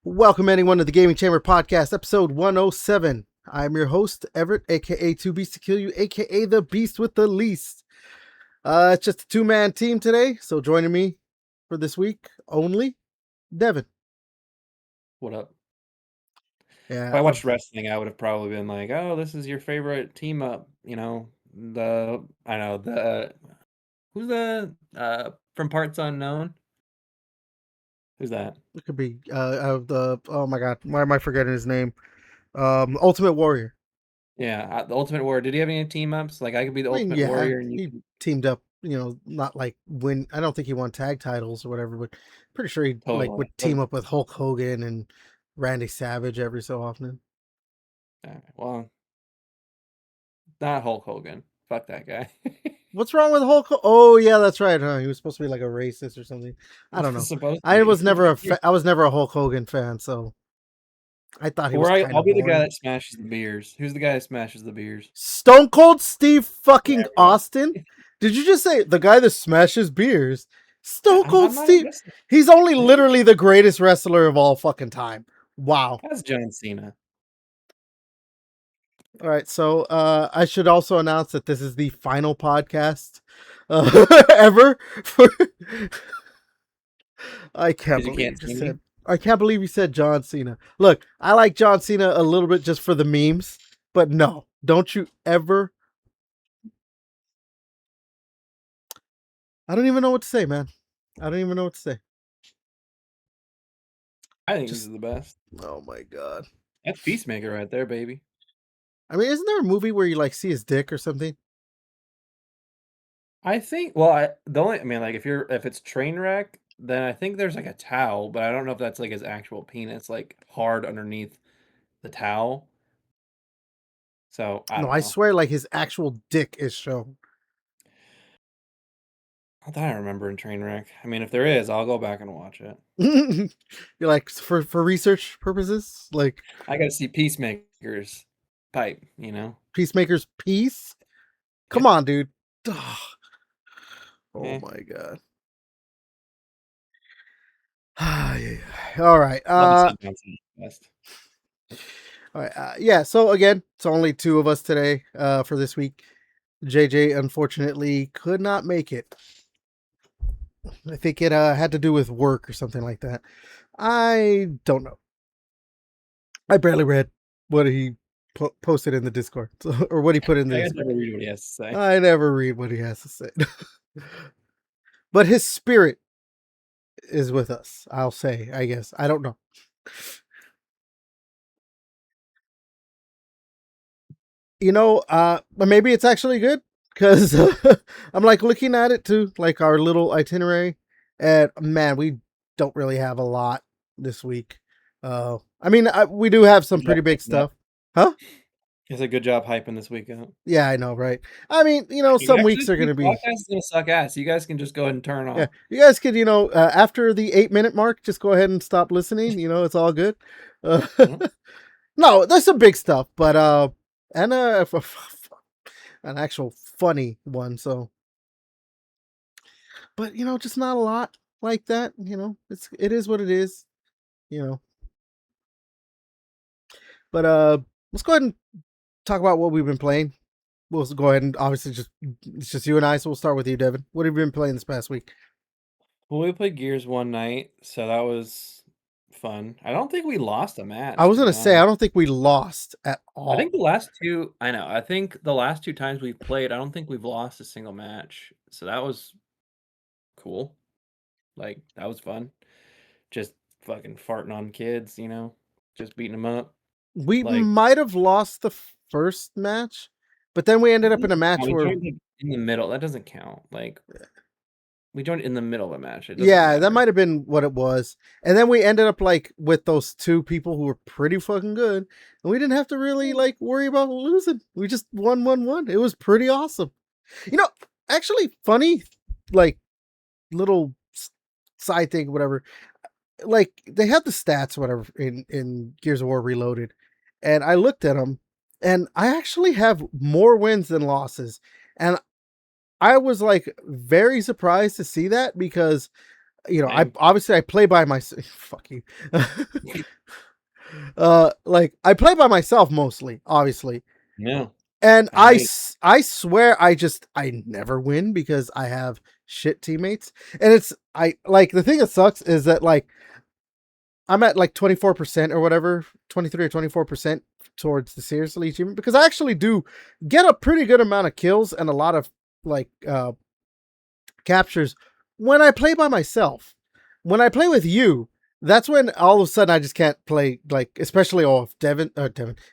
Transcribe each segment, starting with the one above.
Welcome anyone to the Gaming Chamber Podcast, episode 107. I'm your host, Everett, aka Two Beasts to Kill You, aka the Beast with the Least. It's just a two-man team today, so joining me for this week only, Devin. What up? Yeah, If I watched wrestling, I would have probably been like, "Oh, this is your favorite team up." Who's the from Parts Unknown? Who's that? it could be oh my god, why am I forgetting his name? Ultimate Warrior. Yeah, the Ultimate Warrior. Did he have any team ups? Like I could be the I mean, Ultimate yeah, Warrior, and you he can teamed up. Not like win. I don't think he won tag titles or whatever, but pretty sure he like totally. would team up with Hulk Hogan and Randy Savage every so often. Well, not Hulk Hogan. Fuck that guy. What's wrong with Hulk? Oh yeah, that's right. Huh? He was supposed to be like a racist or something. I don't know. Supposed to I be. was never I was never a Hulk Hogan fan, so I thought he was kind I'll of be the guy boring. that smashes the beers. Who's the guy that smashes the beers? Stone Cold Steve fucking There we go. Austin. Did you just say the guy that smashes beers? Stone Cold I'm not Steve. invested. He's only literally the greatest wrestler of all fucking time. Wow. That's John Cena. All right, so I should also announce that this is the final podcast ever. I can't believe you said. I can't believe you said John Cena. Look, I like John Cena a little bit just for the memes, but no, don't you ever. I don't even know what to say, man. I don't even know what to say. I think he's the best. Oh my god. That's Peacemaker right there, baby. I mean, isn't there a movie where you like see his dick or something? I think. Well, like if it's Trainwreck, then I think there's like a towel, but I don't know if that's like his actual penis, like hard underneath the towel. So I No, don't I know. swear, like his actual dick is shown. I thought I remember in Trainwreck. I mean, if there is, I'll go back and watch it. You're like for research purposes, like I got to see Peacemaker's pipe. Peacemaker's piece. Come on, dude. Oh my god. All right. Love to see best. All right. Yeah. So again, it's only two of us today for this week. JJ unfortunately could not make it. I think it had to do with work or something like that. I don't know. I barely read what he posted in the Discord or what he put in the. I never read what he has to say. I never read what he has to say. But his spirit is with us. I'll say. I guess. I don't know. Maybe it's actually good because I'm like looking at it too, like our little itinerary, and man, we don't really have a lot this week. I mean, we do have some pretty big stuff, huh? It's a good job hyping this week out. Yeah, I know, right? I mean, some weeks are going to be. Podcast is going to suck ass. You guys can just go ahead and turn off. Yeah, you guys could, after the 8-minute mark, just go ahead and stop listening. It's all good. No, there's some big stuff, but and an actual funny one. So, but just not a lot like that. It is what it is. But let's go ahead and talk about what we've been playing. We'll go ahead and obviously it's just you and I, so we'll start with you, Devin. What have you been playing this past week? Well, we played Gears one night, so that was fun. I don't think we lost a match. I was gonna say I don't think we lost at all. I think the last two. I know. I think the last two times we've played, I don't think we've lost a single match. So that was cool. Like that was fun. Just fucking farting on kids, just beating them up. We might have lost the first match, but then we ended up in a match where in the middle. That doesn't count. Like we joined in the middle of a match. Yeah, that might have been what it was. And then we ended up like with those two people who were pretty fucking good, and we didn't have to really like worry about losing. We just won. It was pretty awesome. Actually funny, like little side thing, whatever. Like they had the stats, whatever, in Gears of War Reloaded, and I looked at them, and I actually have more wins than losses, and I was like very surprised to see that because You know, I Same. obviously I play by myself. Fuck you. Like I play by myself mostly, obviously, No, and I know you. I swear I never win because I have shit teammates, and it's I like the thing that sucks is that like I'm at like 24% or whatever, 23 or 24% towards the seriously achievement because I actually do get a pretty good amount of kills and a lot of like captures when I play by myself. When I play with you, that's when all of a sudden I just can't play, like, especially if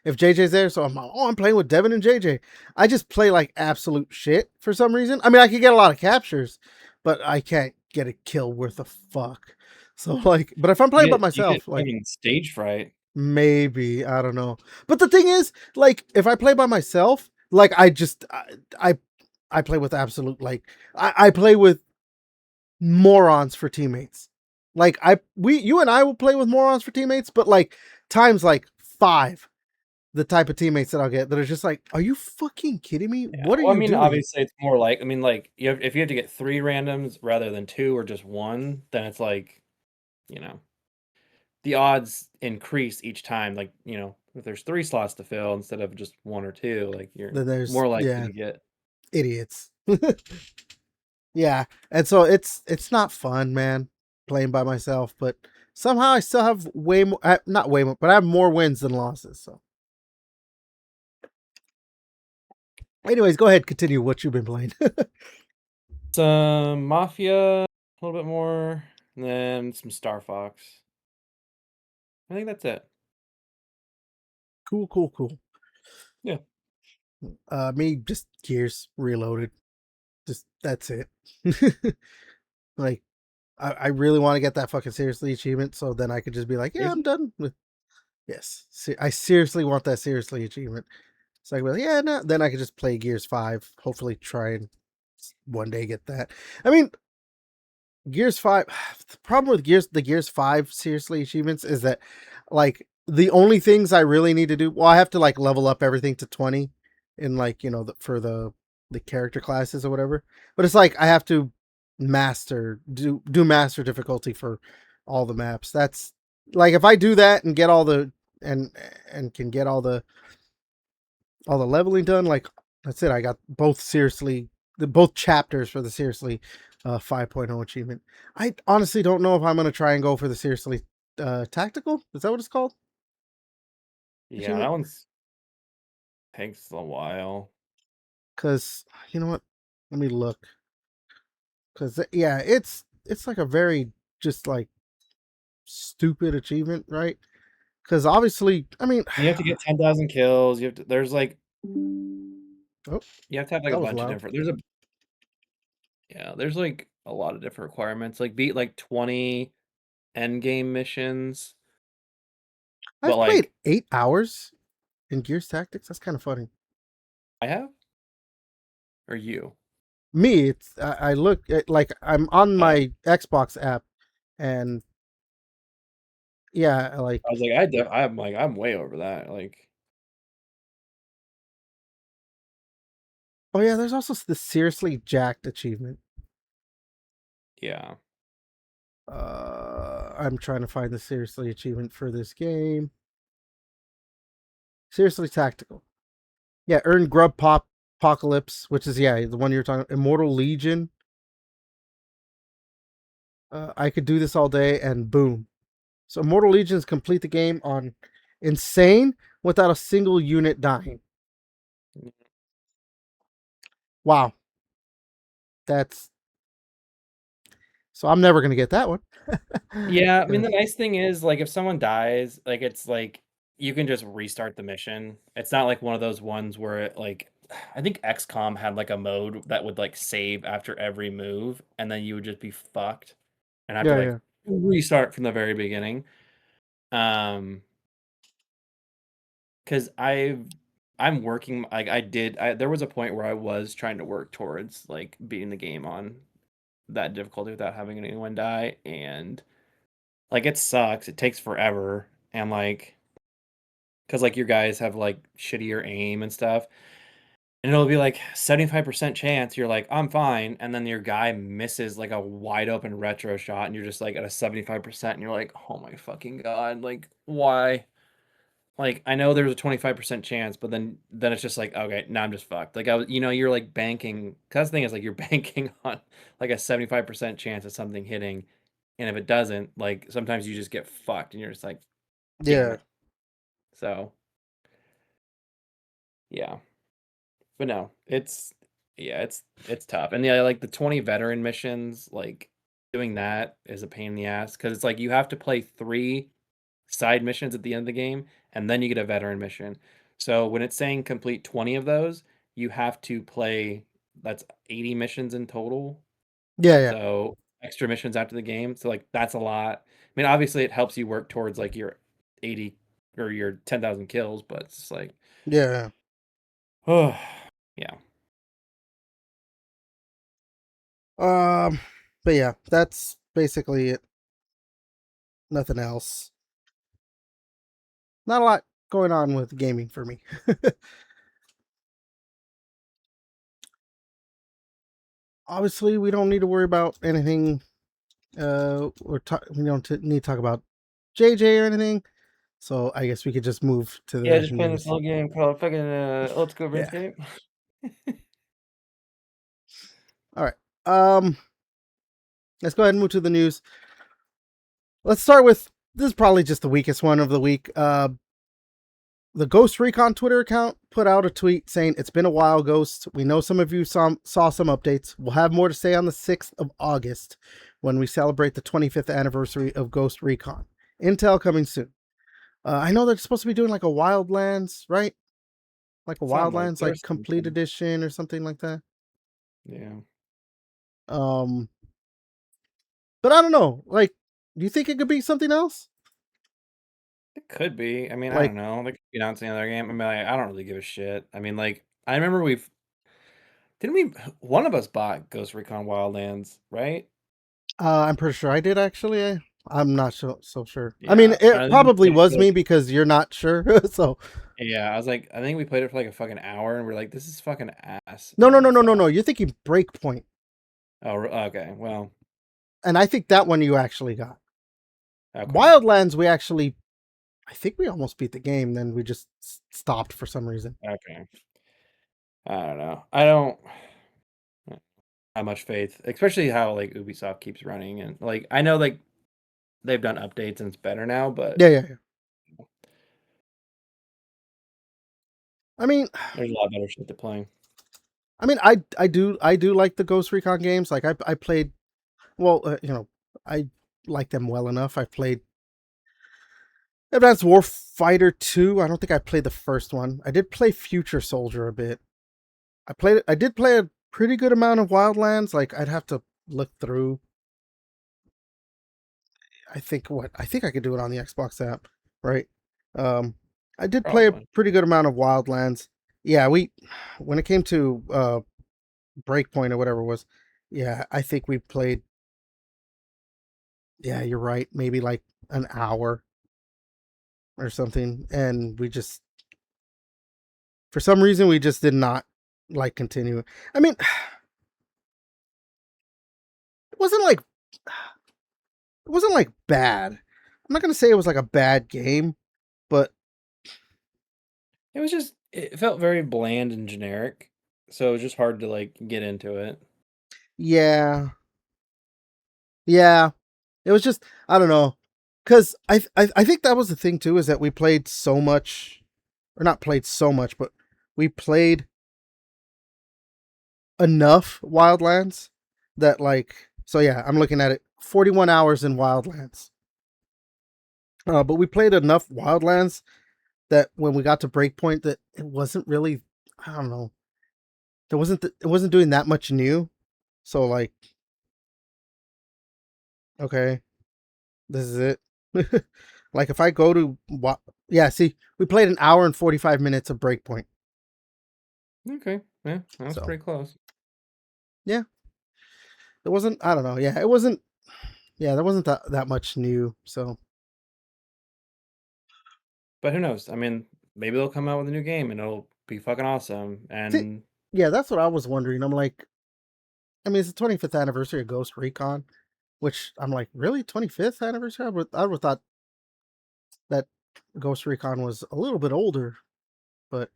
if JJ's there. So I'm like, oh, I'm playing with Devin and JJ. I just play like absolute shit for some reason. I mean, I can get a lot of captures, but I can't get a kill worth of fuck. So like, but if I'm playing by You get myself, like fucking stage fright. maybe I don't know. But the thing is, like, if I play by myself, like I, I play with absolute like I play with morons for teammates. Like you and I will play with morons for teammates, but like times like 5 the type of teammates that I'll get that are just like, are you fucking kidding me? Yeah, What are well, I you mean, doing? obviously, it's more like I mean, like, if you have to get 3 randoms rather than 2 or just 1, then it's like, you know, the odds increase each time, like, if there's 3 slots to fill instead of just 1 or 2, like, you're Then there's more likely yeah, to get. idiots. Yeah. And so it's not fun, man, playing by myself, but somehow I still have way more not way more, but I have more wins than losses. So anyways, go ahead, continue what you've been playing. Some Mafia, a little bit more, and then some Star Fox. I think that's it. Cool, cool, cool. Yeah. Me just Gears Reloaded. Just that's it. Like I really want to get that fucking seriously achievement, so then I could just be like, yeah, I'm Seriously? done with. Yes, I seriously want that seriously achievement. So I can be like, yeah, no. Then I could just play Gears 5. Hopefully, try and one day get that. I mean, Gears 5. The problem with the Gears 5 seriously achievements is that, like, the only things I really need to do. Well, I have to like level up everything to 20, in like for the character classes or whatever. But it's like I have to do master difficulty for all the maps. That's like if I do that and get all the and and can get all the leveling done, like that's it. I got both seriously the both chapters for the seriously 5.0 achievement. I honestly don't know if I'm gonna try and go for the seriously tactical. Is that what it's called? Yeah, Achievement? that one's takes a while. Because you know what? Let me look. Because yeah, it's like a very just like stupid achievement, right? Because obviously, I mean, You have to get 10,000 kills, you have to there's, like oh, you have to have, like, a that was bunch of loud. different there's, like, a lot of different requirements, like, beat, like, 20 end game missions, but, I've played like 8 hours in Gears Tactics. That's kind of funny. I have? Or you? Me, it's I look at like I'm on Oh, my Xbox app, and yeah, like I was like, I'm way over that, like oh yeah, there's also the seriously jacked achievement. yeah. I'm trying to find the seriously achievement for this game. Seriously tactical. Yeah, earn grub pop apocalypse, which is yeah the one you're talking. Immortal Legion. I could do this all day, and boom. So Immortal Legions complete the game on insane without a single unit dying. Wow, that's so I'm never gonna get that one. Yeah, I mean, Yeah, the nice thing is, like, if someone dies, like, it's like you can just restart the mission. It's not like one of those ones where it, like I think XCOM had, like, a mode that would, like, save after every move, and then you would just be fucked and have to, yeah, like, yeah. restart from the very beginning. Um, because I'm working like, there was a point where I was trying to work towards, like, beating the game on that difficulty without having anyone die, and, like, it sucks, it takes forever, and, like, because like your guys have like shittier aim and stuff. and it'll be like 75% chance you're like, I'm fine. And then your guy misses like a wide open retro shot and you're just like at a 75% and you're like, oh my fucking God, like why? Like I know there's a 25% chance, but then it's just like, okay, now I'm just fucked. Like I was, you're like banking, cause the thing is like you're banking on like a 75% chance of something hitting. And if it doesn't, like sometimes you just get fucked and you're just like, damn Yeah. it. So yeah. But no, yeah, it's tough. And yeah, like the 20 veteran missions, like doing that is a pain in the ass because it's like you have to play 3 side missions at the end of the game and then you get a veteran mission. So when it's saying complete 20 of those, you have to play that's 80 missions in total. Yeah, yeah. So extra missions after the game. So like that's a lot. I mean, obviously it helps you work towards like your 80 or your 10,000 kills, but it's just like, Yeah. oh, yeah. Um but yeah, that's basically it. Nothing else. Not a lot going on with gaming for me. Obviously, we don't need to worry about anything. We don't need to talk about JJ or anything. So I guess we could just move to Yeah, the just playing this news. little game called fucking Let's Go Yeah. RuneScape. All right. Let's go ahead and move to the news. Let's start with this is probably just the weakest one of the week. The Ghost Recon Twitter account put out a tweet saying, "It's been a while, Ghost. We know some of you saw some updates. We'll have more to say on the 6th of August when we celebrate the 25th anniversary of Ghost Recon. Intel coming soon." I know they're supposed to be doing like a Wildlands, right? Like a Something like Wildlands, like there's complete something. edition or something like that. Yeah. Um, but I don't know. Like, do you think it could be something else? It could be. I mean, I Like, don't know. They could be announcing another game. I mean, I don't really give a shit. I mean, like, I remember didn't we, one of us bought Ghost Recon Wildlands, right? I'm pretty sure I did actually. I'm not so sure. I mean, Yeah. it I think we probably played it was for me like, because you're not sure. So yeah, I was like, I think we played it for like a fucking hour and we're like, this is fucking ass. no, And no, then no, we no, no, stopped. no. You're thinking Breakpoint, Oh, okay. Well, and I think that one you actually got. okay. Wildlands, we actually, I think we almost beat the game. Then we just stopped for some reason. Okay. I don't know. I don't have much faith, especially how like Ubisoft keeps running and like I know like they've done updates and it's better now, but Yeah, yeah, yeah. I mean, there's a lot better shit to play. I do like the Ghost Recon games. Like I played. Well, I like them well enough. I played Advanced Warfighter 2. I don't think I played the first one. I did play Future Soldier a bit. I did play a pretty good amount of Wildlands. Like I'd have to look through. I think I could do it on the Xbox app, right? Um I did play a Probably. pretty good amount of Wildlands. Yeah, we when it came to Breakpoint or whatever it was, yeah, I think we played, yeah, you're right, maybe like an hour or something, and we just for some reason we just did not like continue. I mean, it wasn't like bad. I'm not gonna say it was like a bad game, but It was just it felt very bland and generic, so it was just hard to like get into it. yeah, yeah, it was just I don't know, because I think that was the thing too is that we played so much, or not played so much, but we played enough Wildlands that like so yeah, I'm looking at it 41 hours in Wildlands. But we played enough Wildlands that when we got to Breakpoint that it wasn't really I don't know. It wasn't doing that much new. So like, okay, this is it. Like if I go to what yeah, see, we played an hour and 45 minutes of Breakpoint. Okay, yeah, that was So pretty close. yeah, it wasn't I don't know, yeah, it wasn't yeah, there wasn't that much new. So But who knows? I mean, maybe they'll come out with a new game and it'll be fucking awesome. see, And Yeah, that's what I was wondering. I'm like, I mean, it's the 25th anniversary of Ghost Recon, which I'm like, really 25th anniversary? I would have thought that Ghost Recon was a little bit older, but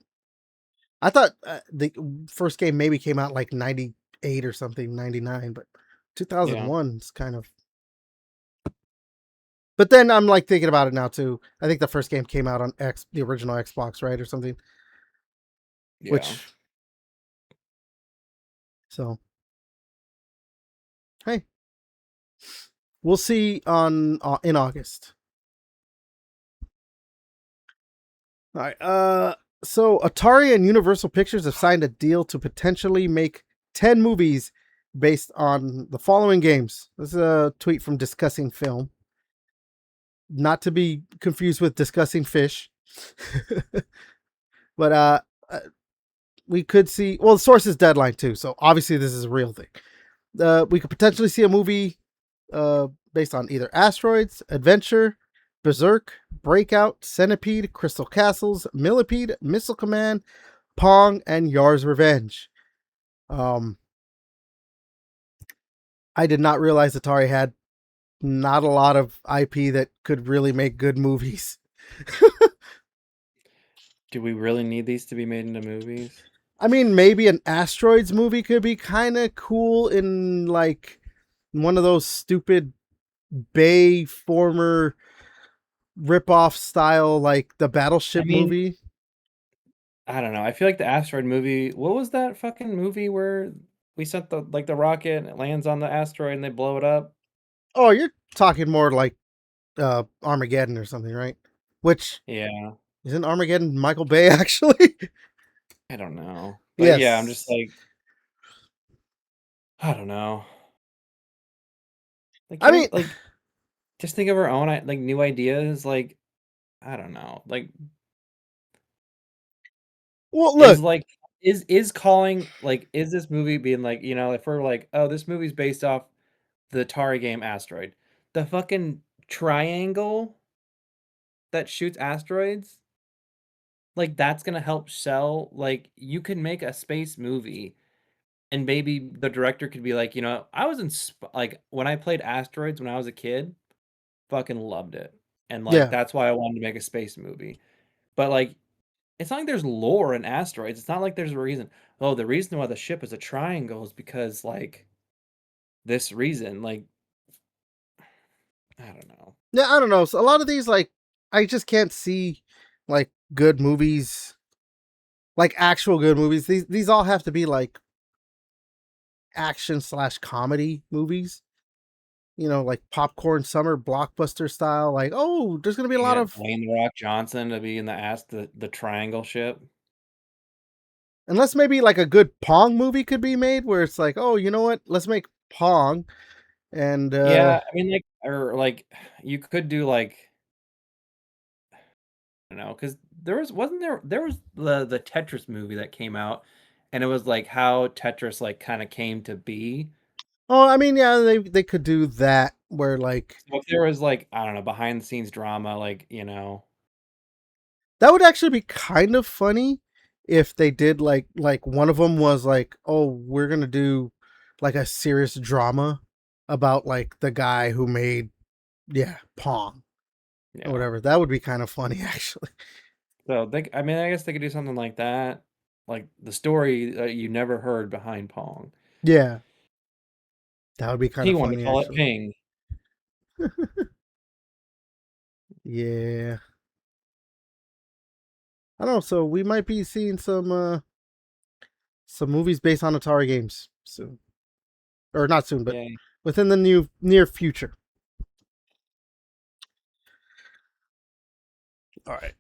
I thought the first game maybe came out like 98 or something, 99, but Yeah, 2001 is kind of. But then I'm like thinking about it now too. I think the first game came out on the original Xbox, right, or something. yeah. Which, so hey, we'll see on in August. All right. So Atari and Universal Pictures have signed a deal to potentially make 10 movies based on the following games. This is a tweet from Discussing Film, not to be confused with Discussing Fish. But uh, we could see. Well, the source is Deadline too, so obviously this is a real thing. We could potentially see a movie based on either Asteroids, Adventure, Berserk, Breakout, Centipede, Crystal Castles, Millipede, Missile Command, Pong, and Yar's Revenge. Um, I did not realize Atari had not a lot of IP that could really make good movies. Do we really need these to be made into movies? I mean, maybe an Asteroids movie could be kind of cool in like one of those stupid Bay former rip-off style, like the I Battleship mean, movie. I don't know. I feel like the asteroid movie. What was that fucking movie where we sent the rocket and it lands on the asteroid and they blow it up? Oh, you're talking more like Armageddon or something, right? Which Yeah, isn't Armageddon Michael Bay actually? I don't know. But yeah, I'm just Yes. like, I don't know. Like, I can we mean, like just think of our own like new ideas? Like, I don't know. Like, well, is look, like is calling like is this movie being like if we're like, oh, this movie's based off the Atari game Asteroid, the fucking triangle that shoots asteroids, like that's gonna help sell. Like, you can make a space movie, and maybe the director could be like, I was like when I played Asteroids when I was a kid, fucking loved it, and like yeah. that's why I wanted to make a space movie. But like, it's not like there's lore in Asteroids. It's not like there's a reason. Oh, the reason why the ship is a triangle is because like this reason. Like, I don't know. Yeah, I don't know. So a lot of these, like, I just can't see like good movies, like actual good movies. These all have to be like action/comedy movies. Like popcorn summer blockbuster style. Like, oh, there's gonna be a You lot get of. Dwayne the Rock Johnson to be in the triangle ship. Unless maybe like a good Pong movie could be made where it's like, oh, you know what? Let's make Pong and Yeah, I mean, like, or like, you could do like, I don't know, because there was the Tetris movie that came out, and it was like how Tetris like kind of came to be. oh, I mean, yeah, they could do that where like So if there was like, I don't know, behind the scenes drama, like, that would actually be kind of funny if they did like one of them was like, oh, we're gonna do like a serious drama about like the guy who made Pong or yeah. whatever. That would be kind of funny actually. So I mean, I guess they could do something like that, like the story that you never heard behind Pong. Yeah, that would be kind He of wanted to funny call it actually. Ping. Yeah, I don't know. So we might be seeing some movies based on Atari games soon, or not soon, but Yeah, within the near future. All right,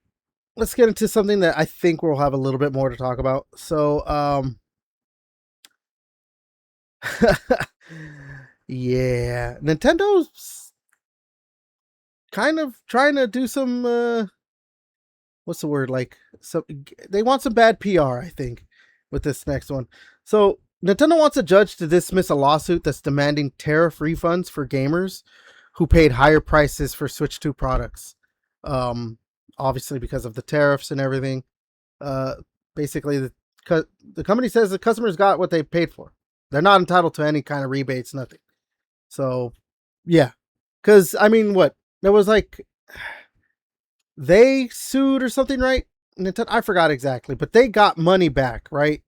let's get into something that I think we'll have a little bit more to talk about. So, yeah, Nintendo's kind of trying to do some what's the word, like, so they want some bad PR, I think, with this next one. So Nintendo wants a judge to dismiss a lawsuit that's demanding tariff refunds for gamers who paid higher prices for Switch 2 products. Um, Obviously because of the tariffs and everything. Uh, Basically, the company says the customers got what they paid for. They're not entitled to any kind of rebates, nothing. So, yeah, because I mean, what there was like they sued or something, right? Nintendo, I forgot exactly, but they got money back, right?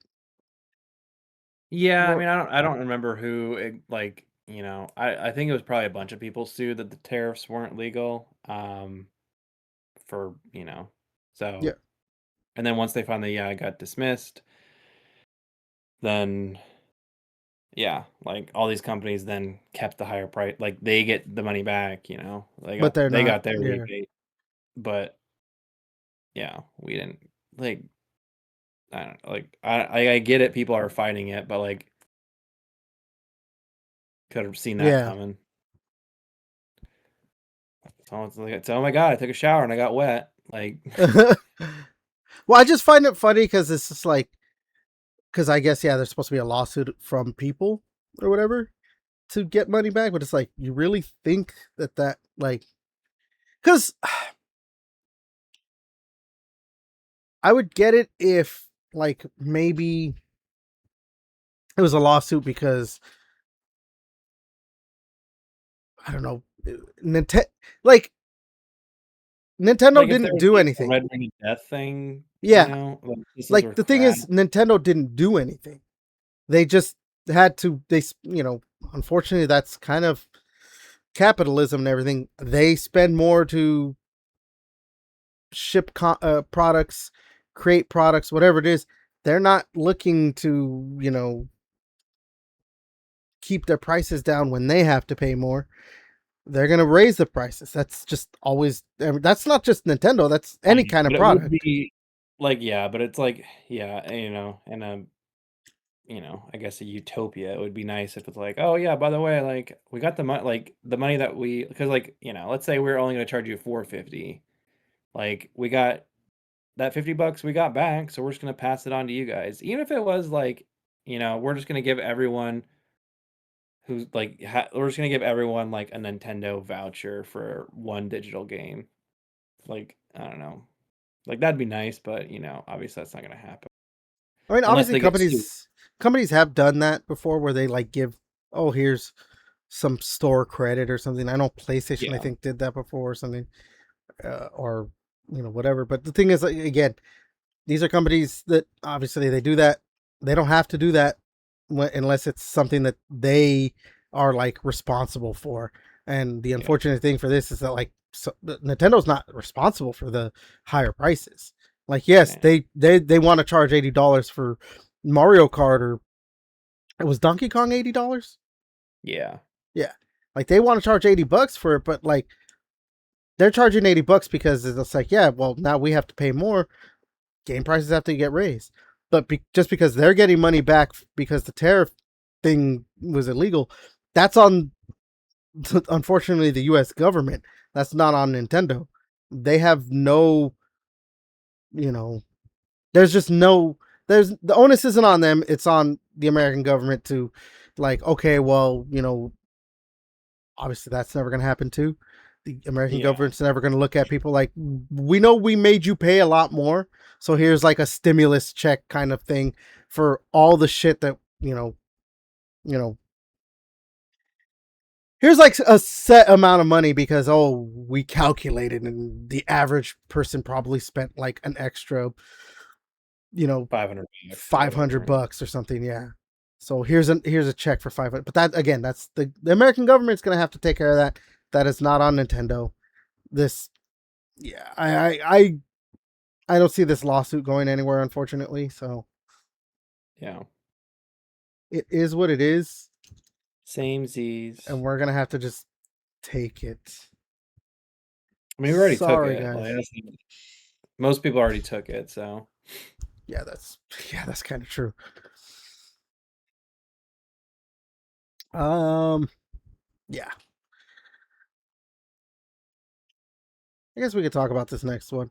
Yeah, I Or mean, I don't remember who like, I think it was probably a bunch of people sued that the tariffs weren't legal. For, yeah, so and then once they finally got dismissed, then yeah, like all these companies then kept the higher price. Like they get the money back, They but got they're they not. got their Yeah, rebate, but yeah, we didn't like I don't know, like I get it, people are fighting it, but like could have seen that yeah. coming. Someone's like, oh my god, I took a shower and I got wet. Like, Well, I just find it funny because it's just like because I guess there's supposed to be a lawsuit from people or whatever to get money back, but it's like you really think that like because I would get it if like maybe it was a lawsuit because I don't know, Nintendo like Nintendo like if there didn't was do like a anything. red ring of death thing, Yeah, like systems like were the thing is crashed. Nintendo didn't do anything. They just had to unfortunately that's kind of capitalism and everything. They spend more to ship products, create products, whatever it is. They're not looking to, keep their prices down when they have to pay more. They're going to raise the prices. That's just always, that's not just Nintendo. That's I any know, kind of but it would product. be like, yeah, but it's like, yeah, in a, I guess a utopia, it would be nice if it's like, oh yeah, by the way, like we got the money, like the money that we, because like, let's say we're only going to charge you 450, like we got that $50 we got back, so we're just going to pass it on to you guys, even if it was like, we're just going to give everyone who's like, we're just going to give everyone like a Nintendo voucher for one digital game, like I don't know. Like, that'd be nice, but, obviously that's not gonna happen I mean, unless obviously they get sued. companies have done that before where they like give, oh, here's some store credit or something. I know PlayStation, I Yeah, think, did that before or something, or, whatever. But the thing is, like, again, these are companies that obviously they do that. They don't have to do that unless it's something that they are like responsible for. And the yeah, unfortunate thing for this is that like Nintendo's not responsible for the higher prices. Like yes, yeah, they want to charge $80 for Mario Kart or it was Donkey Kong $80. yeah, Yeah, like they want to charge $80 for it, but like they're charging $80 because it's like yeah, well now we have to pay more game prices have to get raised. But just because they're getting money back because the tariff thing was illegal, that's on unfortunately the U.S. government. That's not on Nintendo. They have no, you know, there's just no, there's the onus isn't on them. It's on the American government to, like, okay, well, obviously that's never going to happen too. The American yeah, government's never going to look at people like, we know we made you pay a lot more. So here's like a stimulus check kind of thing for all the shit that, you know, here's like a set amount of money because, oh, we calculated and the average person probably spent like an extra, you know, 500 bucks or 500 whatever. bucks or something. Yeah. So here's a check for 500. But that again, that's the American government's going to have to take care of that. That is not on Nintendo. This yeah, I don't see this lawsuit going anywhere, unfortunately. So Yeah, it is what it is, same Z's. and we're gonna have to just take it. I mean, we already took Sorry, it. Like, guys. most people already took it, so Yeah, that's kind of true. Um, yeah, I guess we could talk about this next one.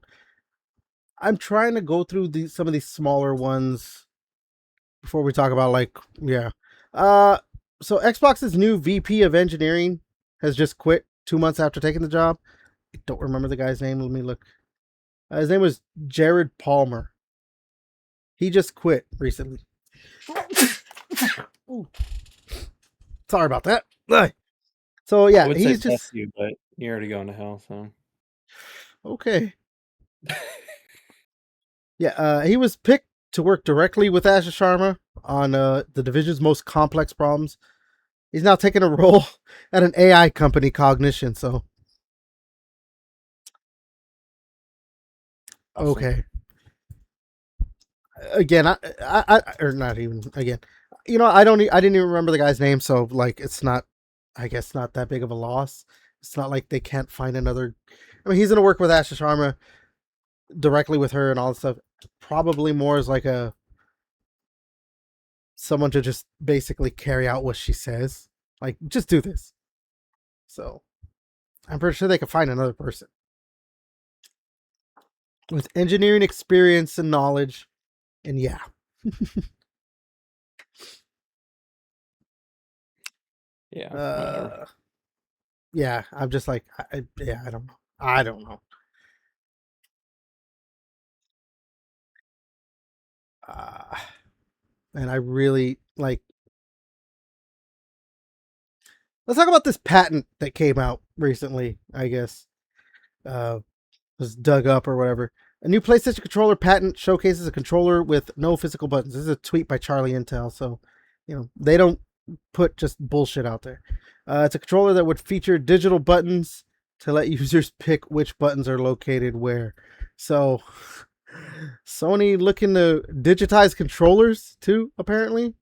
I'm trying to go through some of these smaller ones before we talk about like yeah. Uh, so Xbox's new VP of engineering has just quit 2 months after taking the job. I don't remember the guy's name. Let me look. His name was Jared Palmer. He just quit recently. Sorry about that. So I yeah, would say he's bless just you, but you're already going to hell, so. okay. Yeah, he was picked to work directly with Asher Sharma on the division's most complex problems. He's now taking a role at an AI company, Cognition. So Awesome. okay, again, or not even again. You know, I didn't even remember the guy's name, so like, it's not, I guess, not that big of a loss. It's not like they can't find another. I mean, he's gonna work with Asher Sharma directly with her and all this stuff. Probably more as like a someone to just basically carry out what she says. Like, just do this. So I'm pretty sure they could find another person with engineering experience and knowledge. And yeah. Yeah, whatever. uh yeah, I'm just like, yeah, I don't know. I don't know. Uh, and I really like. Let's talk about this patent that came out recently. I guess was dug up or whatever. A new PlayStation controller patent showcases a controller with no physical buttons. This is a tweet by Charlie Intel, so you know they don't put just bullshit out there. It's a controller that would feature digital buttons to let users pick which buttons are located where. So Sony looking to digitize controllers too, apparently,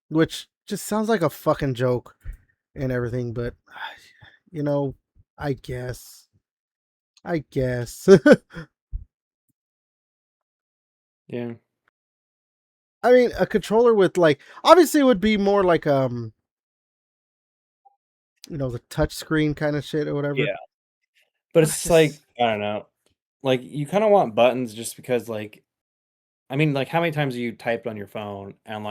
which just sounds like a fucking joke and everything. But you know, I guess. I guess. Yeah. I mean, a controller with like, obviously it would be more like you know, the touch screen kind of shit or whatever. Yeah. But But I it's like, just I don't know. Like, you kinda want buttons just because, like, I mean, like, how many times have you typed on your phone and,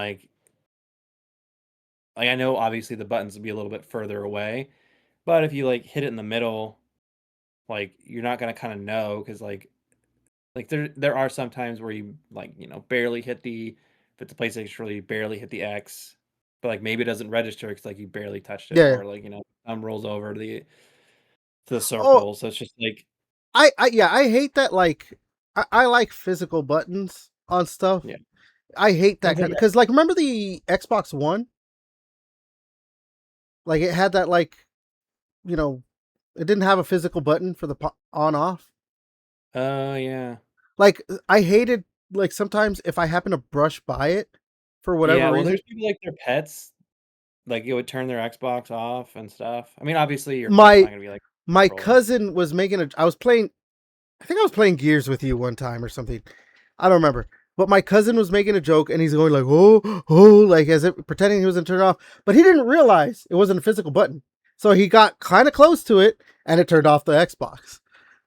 I know obviously the buttons would be a little bit further away, but if you, like, hit it in the middle, like, you're not gonna kinda know because there are some times where you, barely hit the if it's a PlayStation controller, you barely hit the X, but, like, maybe it doesn't register because like, you barely touched it yeah. or, thumb rolls over to the Oh, circle, so it's just like I yeah, I hate that. Like, I like physical buttons on stuff. yeah. I hate I that was like, kind of, because like, remember the Xbox One? Like, it had that, like, you know, it didn't have a physical button for the on off. "Oh, yeah." Like, I hated, like, sometimes if I happen to brush by it for whatever Yeah, well, reason. there's people like their pets, like, it would turn their Xbox off and stuff. I mean, obviously, your pet's My not gonna be like my controller. cousin was making a. I was playing. I think I was playing Gears with you one time or something. I don't remember. But my cousin was making a joke and he's going like, oh, oh, like as if pretending he was gonna turn it off. But he didn't realize it wasn't a physical button. So he got kind of close to it and it turned off the Xbox.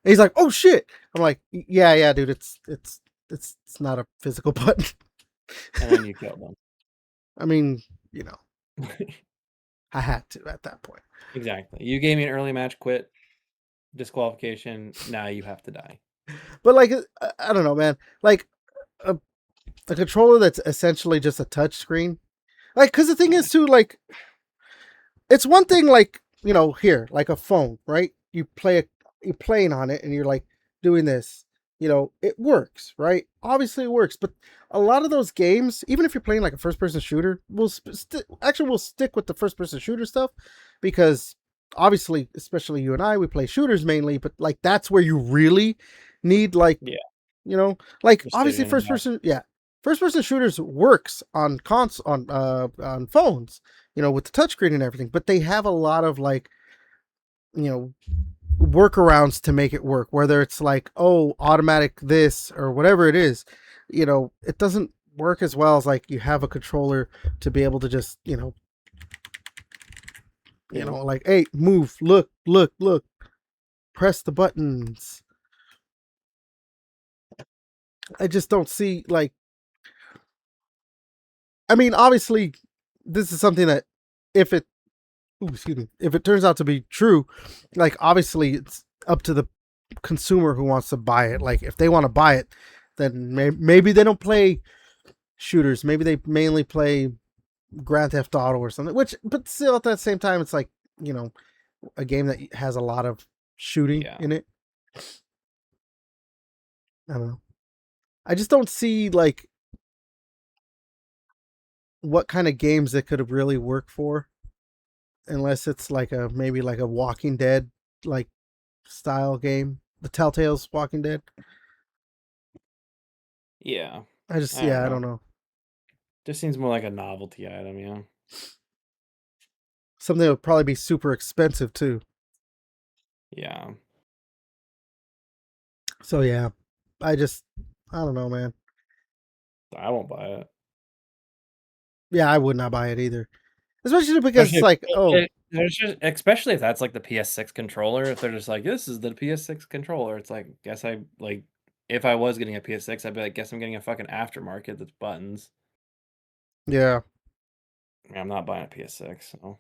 And he's like, oh shit. I'm like, yeah, yeah, dude, it's not a physical button. And then you kill them. I mean, you know, I had to at that point. Exactly. You gave me an early match quit, disqualification, now you have to die. But like, I don't know, man. Like a, a controller that's essentially just a touch screen. Like, because the thing Yeah. is too, like, it's one thing, like, you know, here, like a phone, right? You're playing on it and you're like doing this, you know, it works, right? Obviously it works, but a lot of those games, even if you're playing like a first person shooter, we'll stick with the first person shooter stuff because obviously, especially you and I, we play shooters mainly, but like that's where you really need, like, Yeah, you know, like obviously precision, yeah. first person shooters works on on phones, you know, with the touchscreen and everything, but they have a lot of, like, you know, workarounds to make it work, whether it's like, oh, automatic this or whatever it is. You know, it doesn't work as well as like you have a controller to be able to just, Yeah. like, hey, move, look, press the buttons. I just don't see, like, I mean, obviously this is something that if it excuse me, if it turns out to be true, like, obviously it's up to the consumer who wants to buy it. Like, if they want to buy it, then maybe they don't play shooters. Maybe they mainly play Grand Theft Auto or something. Which, but still, at that same time, it's like you know a game that has a lot of shooting Yeah. in it. I don't know. I just don't see like what kind of games that could really work for, unless it's like a maybe like a Walking Dead like style game, the Telltale's Walking Dead. Yeah. I just I don't yeah, I know. don't know. Just seems more like a novelty item, you know? Something that would probably be super expensive too. Yeah. So yeah, I just I don't know, man. I won't buy it. Yeah, I would not buy it either. Especially because it's Especially like, oh, there's just especially if that's like the PS6 controller, if they're just like, "This is the PS6 controller," it's like, guess I like if I was getting a PS6, I'd be like, "Guess I'm getting a fucking aftermarket that's buttons." yeah. I'm not buying a PS6, so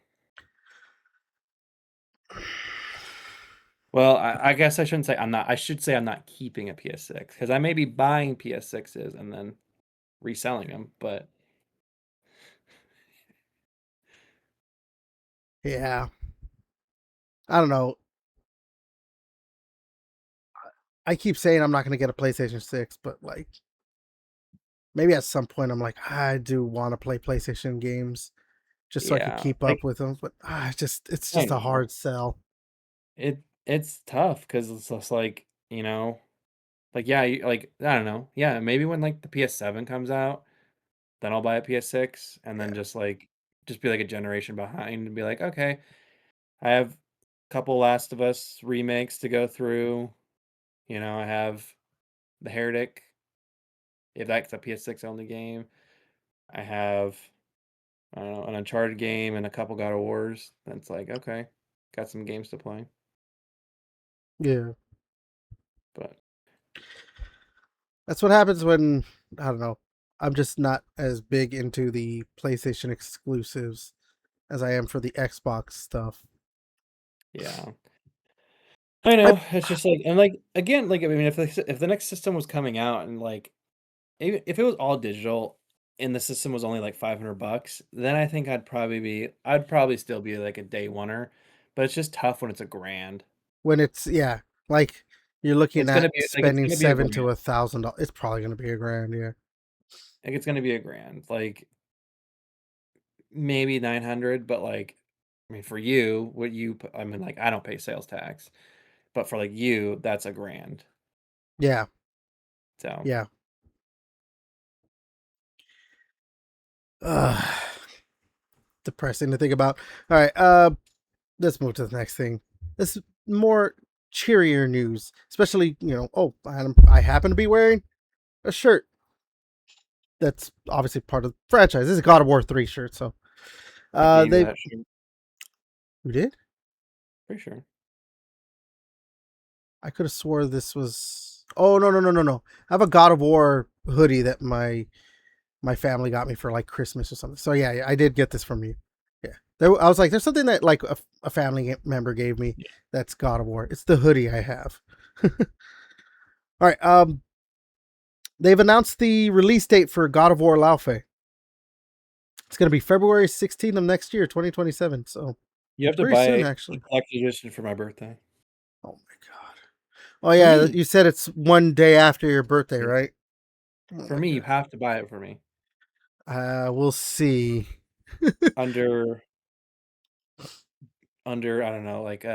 well, I guess I shouldn't say I'm not I should say I'm not keeping a PS6 because I may be buying PS6s and then reselling them, but Yeah. I don't know. I keep saying I'm not going to get a PlayStation 6, but like maybe at some point I'm like I do want to play PlayStation games just so I could yeah, keep like, up with them, but it's I just a know. hard sell. It's tough because it's just like, like, yeah, like, I don't know. Yeah, maybe when, like, the PS7 comes out, then I'll buy a PS6 and then Yeah. just be, like, a generation behind and be like, "Okay, I have a couple Last of Us remakes to go through." I have The Heretic, if that's a PS6 only game. I have, I don't know, an Uncharted game and a couple God of Wars. That's like, okay, got some games to play, Yeah. but That's what happens when I don't know. I'm just not as big into the PlayStation exclusives as I am for the Xbox stuff. yeah. I I know, it's just like and, like, again, like, I mean, if the next system was coming out and, like, even if it was all digital and the system was only, like, $500, then I think I'd probably still be, like, a day oneer, but it's just tough when it's a grand. when it's yeah, like you're looking It's gonna at be like, it's spending gonna be a seven grand. to $1,000. It's probably gonna be a grand, yeah. Like, it's gonna be a grand, like, maybe 900, but, like, I mean, for you, what you p I mean, like, I don't pay sales tax, but for, like, you, that's a grand, Yeah, so yeah. Ugh, depressing to think about. All right, let's move to the next thing. This is more cheerier news, especially Oh, I happen to be wearing a shirt that's obviously part of the franchise. This is a God of War 3 shirt, so I gave you they that shirt, who did? pretty sure. I could have swore this was. Oh no, no, no, no, no! I have a God of War hoodie that my family got me for like Christmas or something. So yeah, yeah, I did get this from you. Yeah, I was like, there's something that like a family member gave me Yeah. that's God of War. It's the hoodie I have. All right, they've announced the release date for God of War Laufe. It's going to be February 16th of next year, 2027. So You have to pretty soon, buy the actually. collector's edition for my birthday. Oh my god. Oh For yeah, me. you said it's one day after your birthday, Yeah. right? Oh For my me, you god. have to buy it for me. We'll see. Under I don't know, like,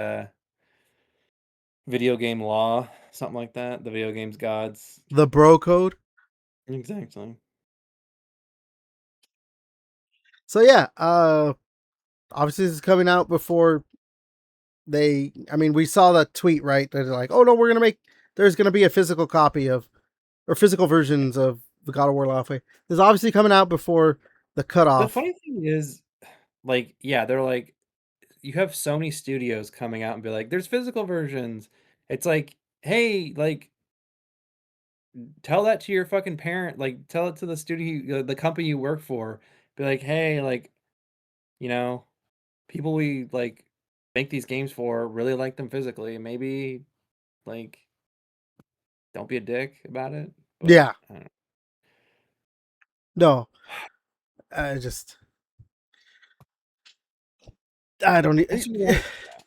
video game law, something like that, the video games gods. The bro code. Exactly. So yeah, obviously this is coming out before I mean, we saw that tweet, right? They're like, oh no, there's gonna be a physical copy of, or physical versions of the God of War Laughway. This is obviously coming out before the The cutoff. funny thing is, like, yeah, they're like you have so many studios coming out and be like, "There's physical versions." It's like, "Hey, like, tell that to your fucking parent, like, tell it to the studio the company you work for. Be like, "Hey, like, you know, people we, like, make these games for really like them physically. Maybe, like, don't be a dick about it." But, Yeah, I don't know. No, I just I don't. I just don't know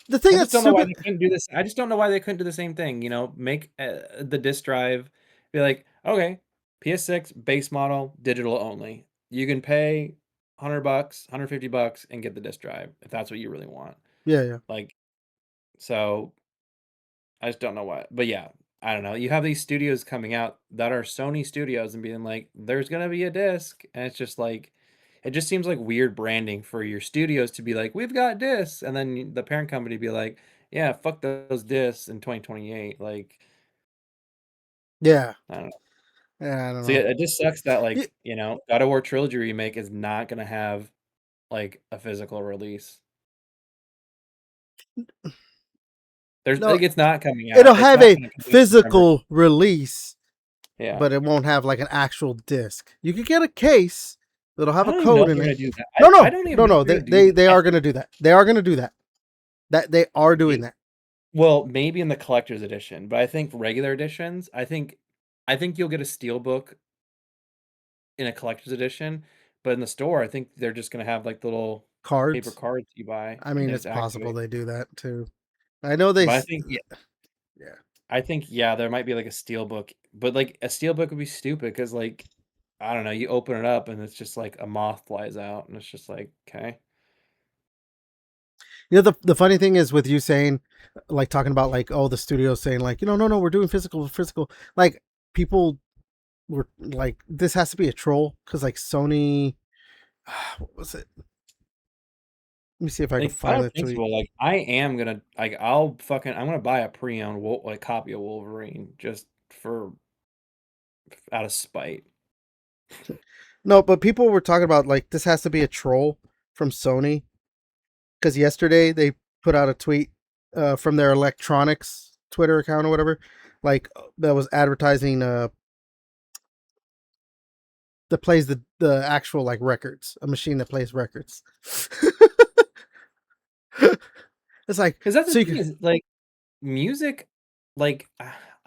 The thing I just that's don't know why stupid. they couldn't do this. I just don't know why they couldn't do the same thing, you know, make, the disk drive, be like, "Okay, PS6 base model, digital only. You can pay $100, $150 and get the disk drive if that's what you really want." Yeah, yeah, Like, so I just don't know why. But yeah, I don't know. You have these studios coming out that are Sony studios and being like, "There's gonna be a disc," and it's just like, it just seems like weird branding for your studios to be like, "We've got discs," and then the parent company be like, "Yeah, fuck those discs in 2028." Like, yeah. I don't know. Yeah, I don't So yeah, know. it just sucks that Yeah, like, you know, God of War Trilogy remake is not gonna have like a physical release. There's no, like it's not coming it'll out. It's have not a gonna come out in September. physical release, Yeah. but it won't have like an actual disc. You could get a case that'll have I a don't even know code if in they're it. gonna do that. No, I no, don't even no, know if no. they're They gonna do they that. they are gonna do that. They are gonna do that. That they are doing It that. well, maybe in the collector's edition, but I think regular editions, I think you'll get a steel book in a collector's edition, but in the store, I think they're just gonna have like little paper Cards. cards you buy I and mean, they it's just possible activate. they do that too. I know they. But I think Yeah. I think, yeah, there might be like a steel book, but like a steel book would be stupid because like I don't know, you open it up and it's just like a moth flies out and it's just like, okay. You know, the funny thing is with you saying, like talking about like, oh, the studio saying like, no, no, we're doing physical, physical. Like people were like, this has to be a troll because like Sony, what was it? Let me see if I can Like I find don't the think so. tweet. Like I am gonna like I'm gonna buy a pre-owned like copy of Wolverine just for out of spite. No, but people were talking about like this has to be a troll from Sony because yesterday they put out a tweet from their electronics Twitter account or whatever, like that was advertising that plays the actual like records, a machine that plays records. It's like Because that's the so you thing can, is like music, like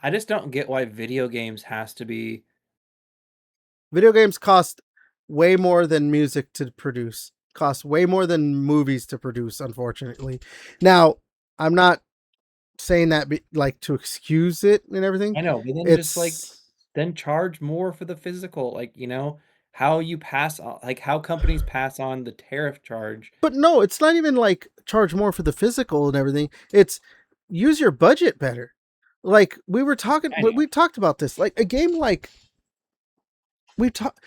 I just don't get why video games has to be. video games cost way more than music to produce. Cost way more than movies to produce, unfortunately. Now, I'm not saying that like to excuse it and everything. I know, but then just like It's then charge more for the physical, like you know how you pass on, like how companies pass on the tariff charge. but no, it's not even like charge more for the physical and everything. It's use your budget better. Like I know. we talked about this. Like a game like we talked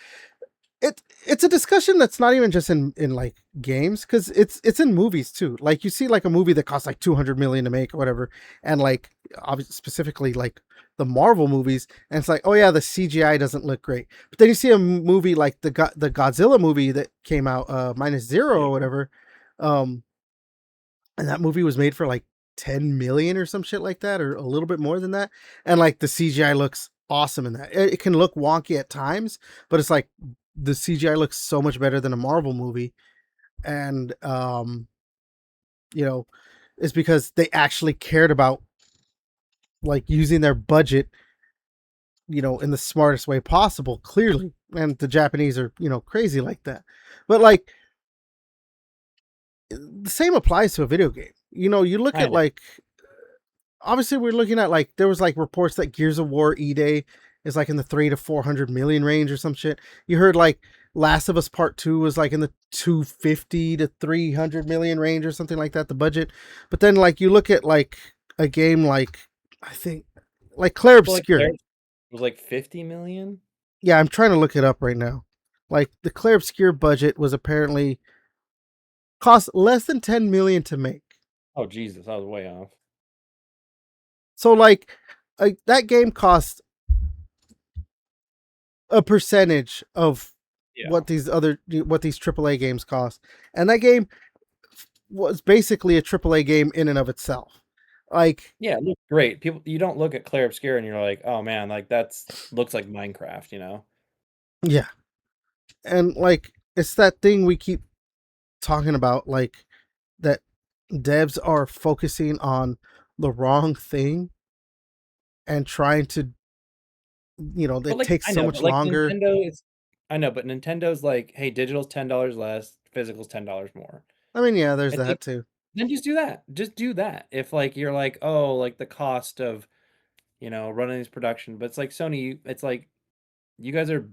it's a discussion that's not even just in like games because it's in movies too. Like you see like a movie that costs like 200 million to make or whatever, and like obviously specifically like the Marvel movies, and it's like, oh yeah, the CGI doesn't look great. But then you see a movie like the Godzilla movie that came out, minus zero Yeah. or whatever, um and that movie was made for like 10 million or some shit like that, or a little bit more than that, and like the CGI looks awesome in that. It can look wonky at times, but it's like the CGI looks so much better than a Marvel movie, and you know, it's because they actually cared about like using their budget, in the smartest way possible, clearly. And the Japanese are, crazy like that. But like the same applies to a video game. You look I at know. like obviously we're looking at like there was like reports that Gears of War E-Day is like in the 300 to 400 million range or some shit. You heard like Last of Us Part 2 was like in the 250 to 300 million range or something like that, the budget. But then like you look at like a game like I think like Claire But like Obscur. there was like 50 million. Yeah, I'm trying to look it up right now. Like the Claire Obscur budget was apparently cost less than 10 million to make. Oh Jesus, I was way off. So like that game cost a percentage of Yeah. what these AAA games cost, and that game was basically a AAA game in and of itself. Like, Yeah, it looked great. People, you don't look at Claire Obscur and you're like, oh man, like that's looks like Minecraft, you know? yeah, and like it's that thing we keep talking about, like that devs are focusing on the wrong thing and trying to, But it like takes I so know, much but like longer. Nintendo is I know, but Nintendo's like, hey, digital's $10 less, physical's $10 more. I mean, yeah, there's It's like, that too. then just do that. Just do that. If like you're like, oh, like the cost of, running this production, but it's like Sony, it's like you guys are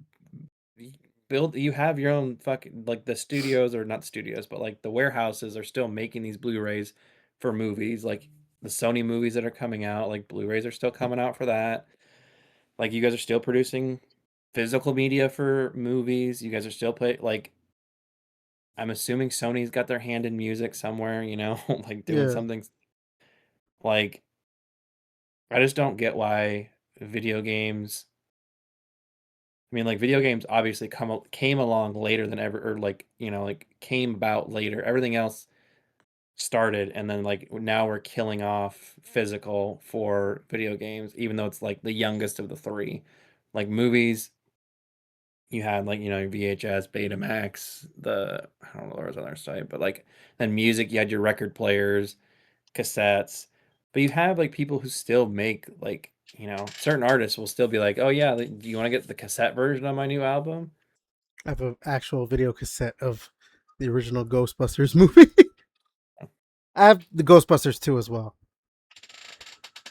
you have your own fucking like the studios or not studios, but like the warehouses are still making these Blu-rays for movies, like the Sony movies that are coming out, like Blu-rays are still coming out for that. Like you guys are still producing physical media for movies. You guys are still like I'm assuming Sony's got their hand in music somewhere, like doing Yeah. something like I just don't get why video games I mean, like video games obviously came along later than ever, or like like came about later. Everything else started, and then like now we're killing off physical for video games, even though it's like the youngest of the three. Like movies, you had like VHS, Betamax, I don't know what was on our site, but like then music, you had your record players, cassettes, but you have like people who still make like certain artists will still be like, oh yeah, like, do you want to get the cassette version of my new album? I have an actual video cassette of the original Ghostbusters movie. I have the Ghostbusters 2 as well.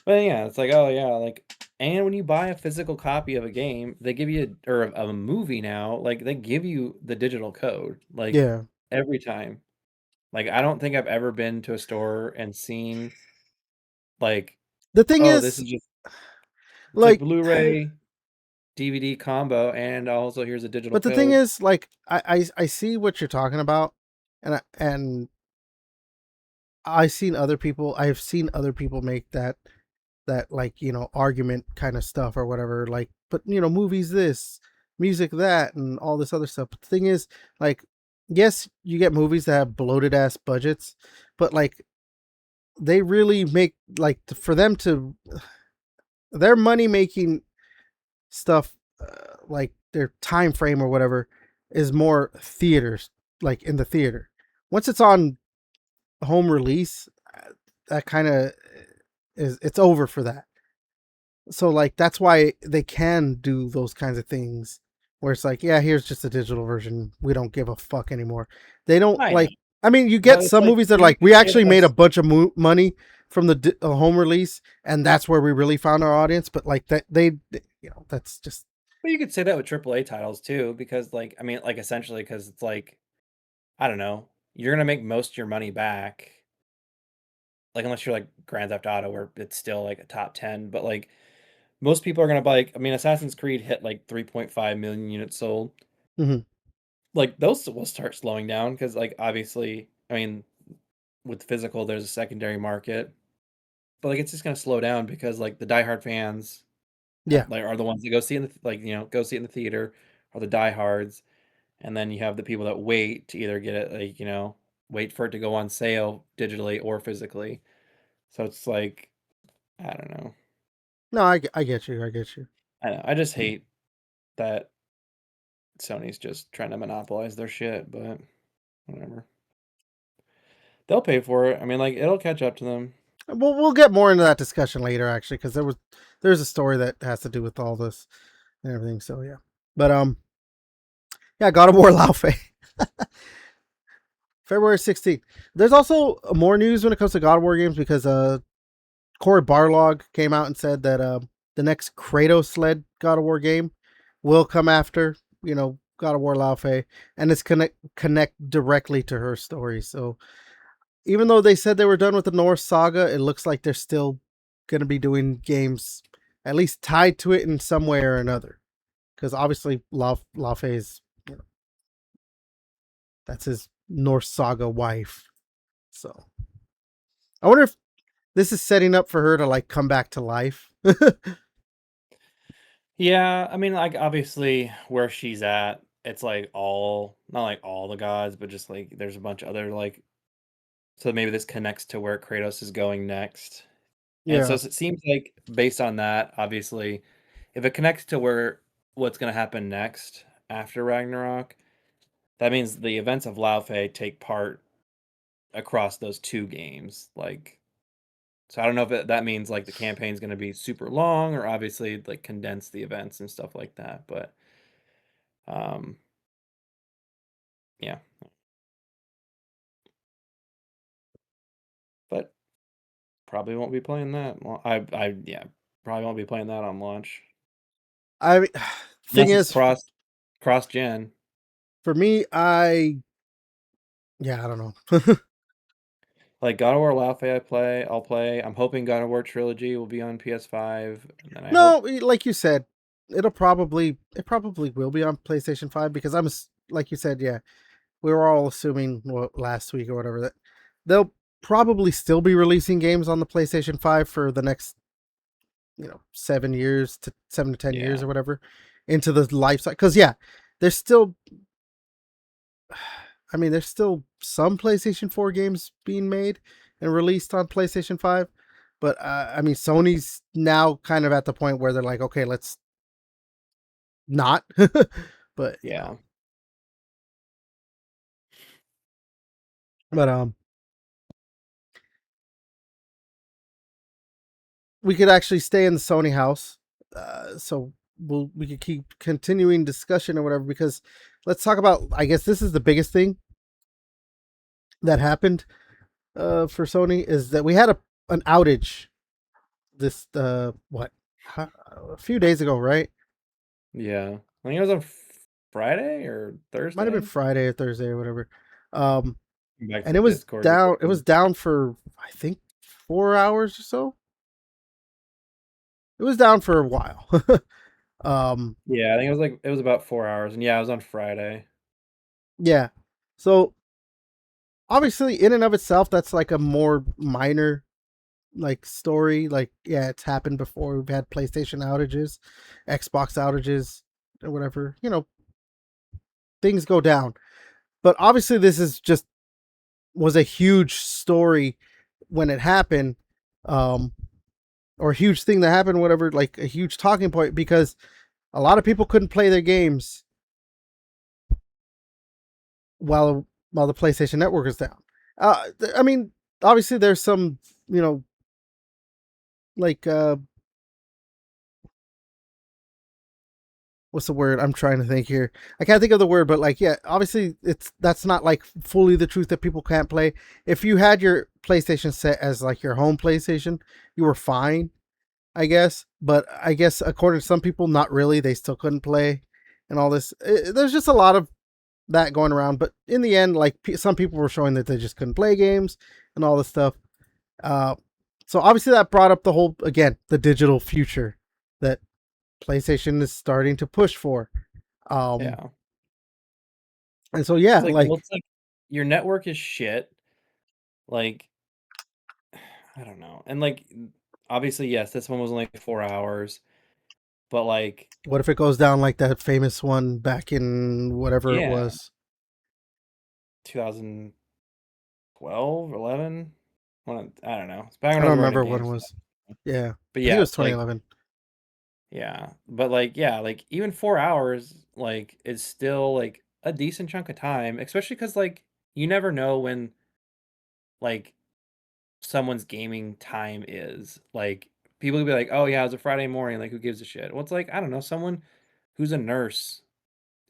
But yeah, it's like, oh yeah, like, and when you buy a physical copy of a game, they give you or of a movie now, like they give you the digital code, like Yeah. every time. Like I don't think I've ever been to a store and seen like, The thing oh, this is, is just it's like like, Blu-ray DVD combo, and also here's a digital but the thing code. is, like, I see what you're talking about, and I have seen other people make that like argument kind of stuff or whatever. Like, but movies this, music that, and all this other stuff. But the thing is, like, yes, you get movies that have bloated ass budgets, but like they really make like for them to their money making stuff, like their time frame or whatever is more theaters, like in the theater. Once it's on home release, that kind of is it's over for that. So like that's why they can do those kinds of things where it's like, yeah, here's just a digital version. We don't give a fuck anymore. They don't I know, like. I mean, you get but it's some like movies that are you like, could we say that actually made a that's, bunch of money from the home release, and that's where we really found our audience. But like that, that's just but you could say that with AAA titles too, because like I mean, like essentially, because it's like I don't know, you're gonna make most of your money back like unless you're like Grand Theft Auto where it's still like a top 10, but like most people are gonna buy like I mean Assassin's Creed hit like 3.5 million units sold. mhm. Like those will start slowing down because like obviously I mean with physical there's a secondary market, but like it's just gonna slow down because like the diehard fans Yeah. like are the ones that go see it in the like go see it in the theater are the diehards, and then you have the people that wait to either get it like wait for it to go on sale digitally or physically. So it's like I don't know. No, I get you. I get you. I know. I just hate that Sony's just trying to monopolize their shit, but whatever. They'll pay for it. I mean, like it'll catch up to them. We'll get more into that discussion later, actually, because there's a story that has to do with all this and everything. So yeah, but yeah, God of War Laufey. February 16th. There's also more news when it comes to God of War games because Corey Barlog came out and said that the next Kratos led God of War game will come after God of War Laufey, and it's connect directly to her story. So even though they said they were done with the Norse saga, it looks like they're still gonna be doing games at least tied to it in some way or another. Because obviously Laufey's that's his Norse saga wife. So I wonder if this is setting up for her to like come back to life. Yeah, I mean, like obviously where she's at, it's like all not like all the gods, but just like there's a bunch of other like so maybe this connects to where Kratos is going next. And so Yeah. it seems like based on that, obviously, if it connects to where what's going to happen next after Ragnarok, that means the events of Laufey take part across those two games. Like, so I don't know if that means like the campaign's going to be super long or obviously like condense the events and stuff like that. But Um, yeah, but probably won't be playing that. Yeah, probably won't be playing that on launch I mean, thing unless it's is, cross gen. for me, yeah, I don't know. Like God of War I'll play. I'm hoping God of War Trilogy will be on PS5, and then I hope. No, like you said, it probably will be on PlayStation 5 because like you said, yeah, we were all assuming last week or whatever that they'll probably still be releasing games on the PlayStation 5 for the next 7 years to 7 to 10 years Yeah, or whatever into the life cycle. Because yeah, there's still, I mean, there's still some PlayStation 4 games being made and released on PlayStation 5, but I mean, Sony's now kind of at the point where they're like, okay, let's not. But yeah, but we could actually stay in the Sony house, so we could keep continuing discussion or whatever. Because let's talk about. I guess this is the biggest thing that happened for Sony is that we had an outage this a few days ago, right? yeah. I think it was on Friday or Might have been Thursday. Friday or Thursday or whatever. Um, Back to and the it was Discord to down. check It was in. down for I think 4 hours or so. It was down for a while. um, Yeah, I think it was about 4 hours, and yeah, it was on Friday. yeah. So obviously, in and of itself, that's like a more minor like story. Like, yeah, it's happened before. We've had PlayStation outages, Xbox outages, or whatever. Things go down. But obviously, this is just was a huge story when it happened, um, or a huge thing that happened, whatever, like a huge talking point because a lot of people couldn't play their games while the PlayStation Network is down. I mean, obviously, there's some, you know, like what's the word I'm trying to think here? I can't think of the word, but like, yeah, obviously that's not like fully the truth that people can't play. If you had your PlayStation set as like your home PlayStation, you were fine, I guess. But I guess according to some people, not really. They still couldn't play and all this. There's just a lot of that going around. But in the end, like some people were showing that they just couldn't play games and all this stuff. Uh, so obviously that brought up the whole again the digital future that PlayStation is starting to push for. Um, Yeah. and so yeah, It's like your network is shit. Like, I don't know. And like obviously, yes, this one was only 4 hours, but like, what if it goes down like that famous one back in whatever it yeah, was? 2012, 11. I don't know. It's back when I I was don't working remember at when it was. GameStop. Yeah, But I think it yeah, was it's like 2011. yeah, but like yeah, like even 4 hours like is still like a decent chunk of time, especially because like you never know when like someone's gaming time is. Like people could be like, "Oh yeah, it's a Friday morning. Like who gives a shit?" Well, it's like I don't know, someone who's a nurse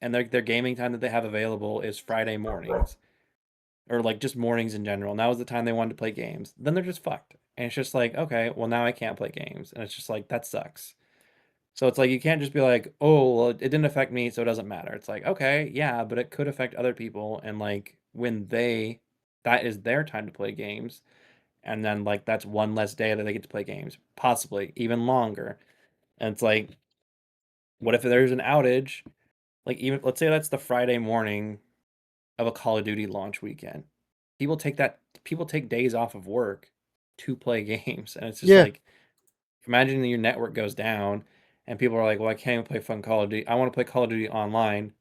and their gaming time that they have available is Friday mornings or like just mornings in general. Now is the time they wanted to play games. Then they're just fucked, and it's just like okay, well now I can't play games, and it's just like that sucks. So it's like you can't just be like, "Oh, well, it didn't affect me, so it doesn't matter." It's like, okay, yeah, but it could affect other people, and like when that is their time to play games, and then like that's one less day that they get to play games, possibly even longer. And it's like, what if there's an outage? Like even let's say that's the Friday morning of a Call of Duty launch weekend. People take days off of work to play games, and it's just Yeah, like imagine that your network goes down and people are like, "Well, I can't even play fun Call of Duty. I want to play Call of Duty online."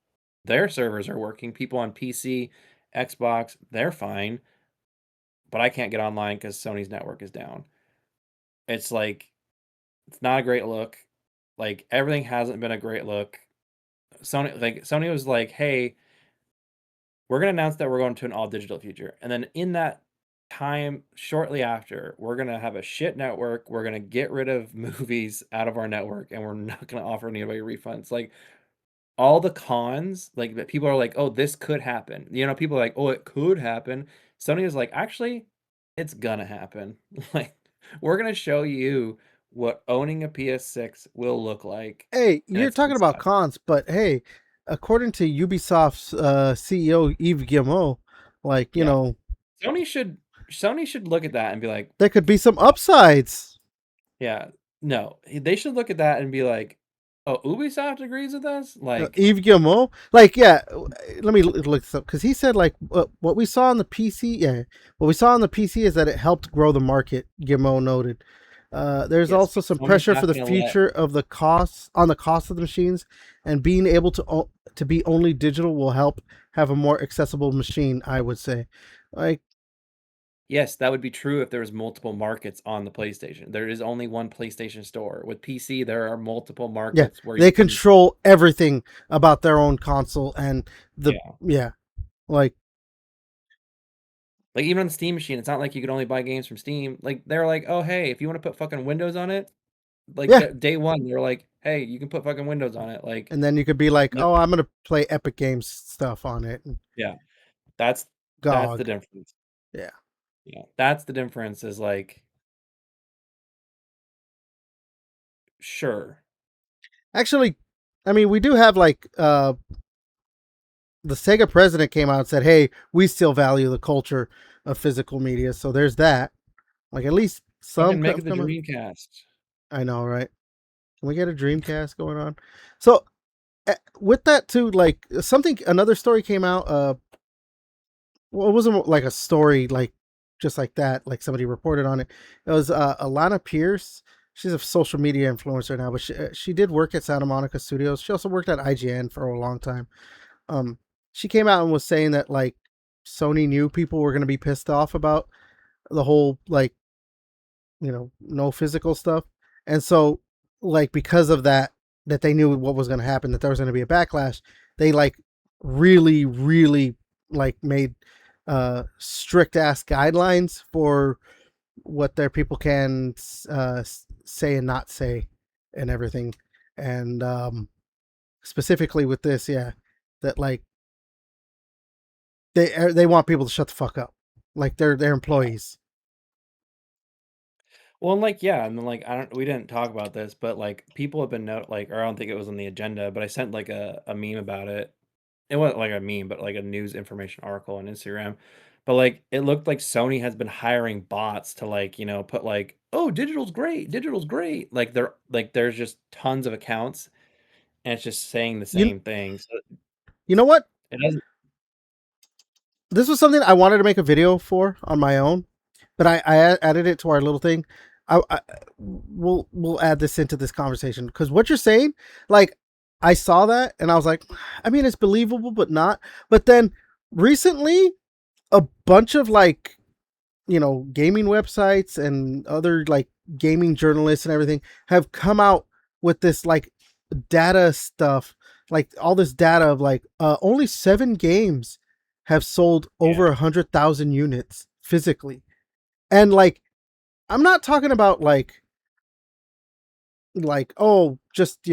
Their servers are working. People on PC, Xbox, they're fine, but I can't get online because Sony's network is down. It's like it's not a great look. Like everything hasn't been a great look. Sony was like, "Hey, we're gonna announce that we're going to an all digital future," and then in that time shortly after, we're gonna have a shit network. We're gonna get rid of movies out of our network, and we're not gonna offer anybody refunds. Like all the cons, like that people are like, oh, this could happen. You know, people are like, oh, it could happen. Sony is like, actually, it's gonna happen. Like, we're gonna show you what owning a PS6 will look like, Hey, and you're it's gonna talking about suck. cons, but hey, according to Ubisoft's CEO Yves Guillemot, like Yeah. Sony should Sony should look at that and be like, there could be some upsides. yeah, no, they should look at that and be like, oh, Ubisoft agrees with us? Like, Yves Guillemot, like yeah, let me look this up because he said like what we saw on the PC, yeah, what we saw on the PC is that it helped grow the market. Guillemot noted. There's yes, also but some Sony's pressure for not the gonna let. future of the costs on the cost of the machines, and being able to be only digital will help have a more accessible machine. I would say, like Yes, that would be true if there was multiple markets on the PlayStation. There is only one PlayStation Store. With PC, there are multiple yeah, markets where they you can. control everything about their own console and the Yeah. yeah, like Like, even on the Steam machine, it's not like you could only buy games from Steam. Like, they're like, "Oh, hey, if you wanna put fucking Windows on it," like, yeah, the day 1, they're like, "Hey, you can put fucking Windows on it." Like, and then you could be like, no. oh, I'm gonna play Epic Games stuff on it. Yeah. That's the GOG. difference. Yeah. Yeah. That's the difference is, like, sure. Actually, I mean, we do have like the Sega president came out and said, "Hey, we still value the culture of physical media." So there's that. Like at least some Fucking make it the come. Dreamcast. I know, right? Can we get a Dreamcast going on? So with that too, like something another story came out. Well, it wasn't like a story like just like that. Like somebody reported on it. It was Alana Pierce. She's a social media influencer now, but she did work at Santa Monica Studios. She also worked at IGN for a long time. Um, she came out and was saying that like Sony knew people were going to be pissed off about the whole like no physical stuff, and so like because of that they knew what was going to happen, that there was going to be a backlash. They like really like made strict ass guidelines for what their people can say and not say and everything, and specifically with this, yeah, that like they want people to shut the fuck up, like they're Yeah. employees. Well, and, like, yeah, and then, like, I don't we didn't talk about this, but, like, people have been like, or I don't think it was on the agenda, but I sent, like, a meme about it. It wasn't like a meme, but, like, a news information article on Instagram. But, like, it looked like Sony has been hiring bots to, like, put, like, "Oh, digital's great." Like, there's just tons of accounts, and it's just saying the You same thing, so you know what? it doesn't. This was something I wanted to make a video for on my own, but I added it to our little thing. We'll add this into this conversation because what you're saying, like, I saw that and I was like, I mean, it's believable, but not. But then recently, a bunch of like gaming websites and other like gaming journalists and everything have come out with this like data stuff, like all this data of like only 7 games have sold Yeah, over 100,000 units physically. And like I'm not talking about like oh just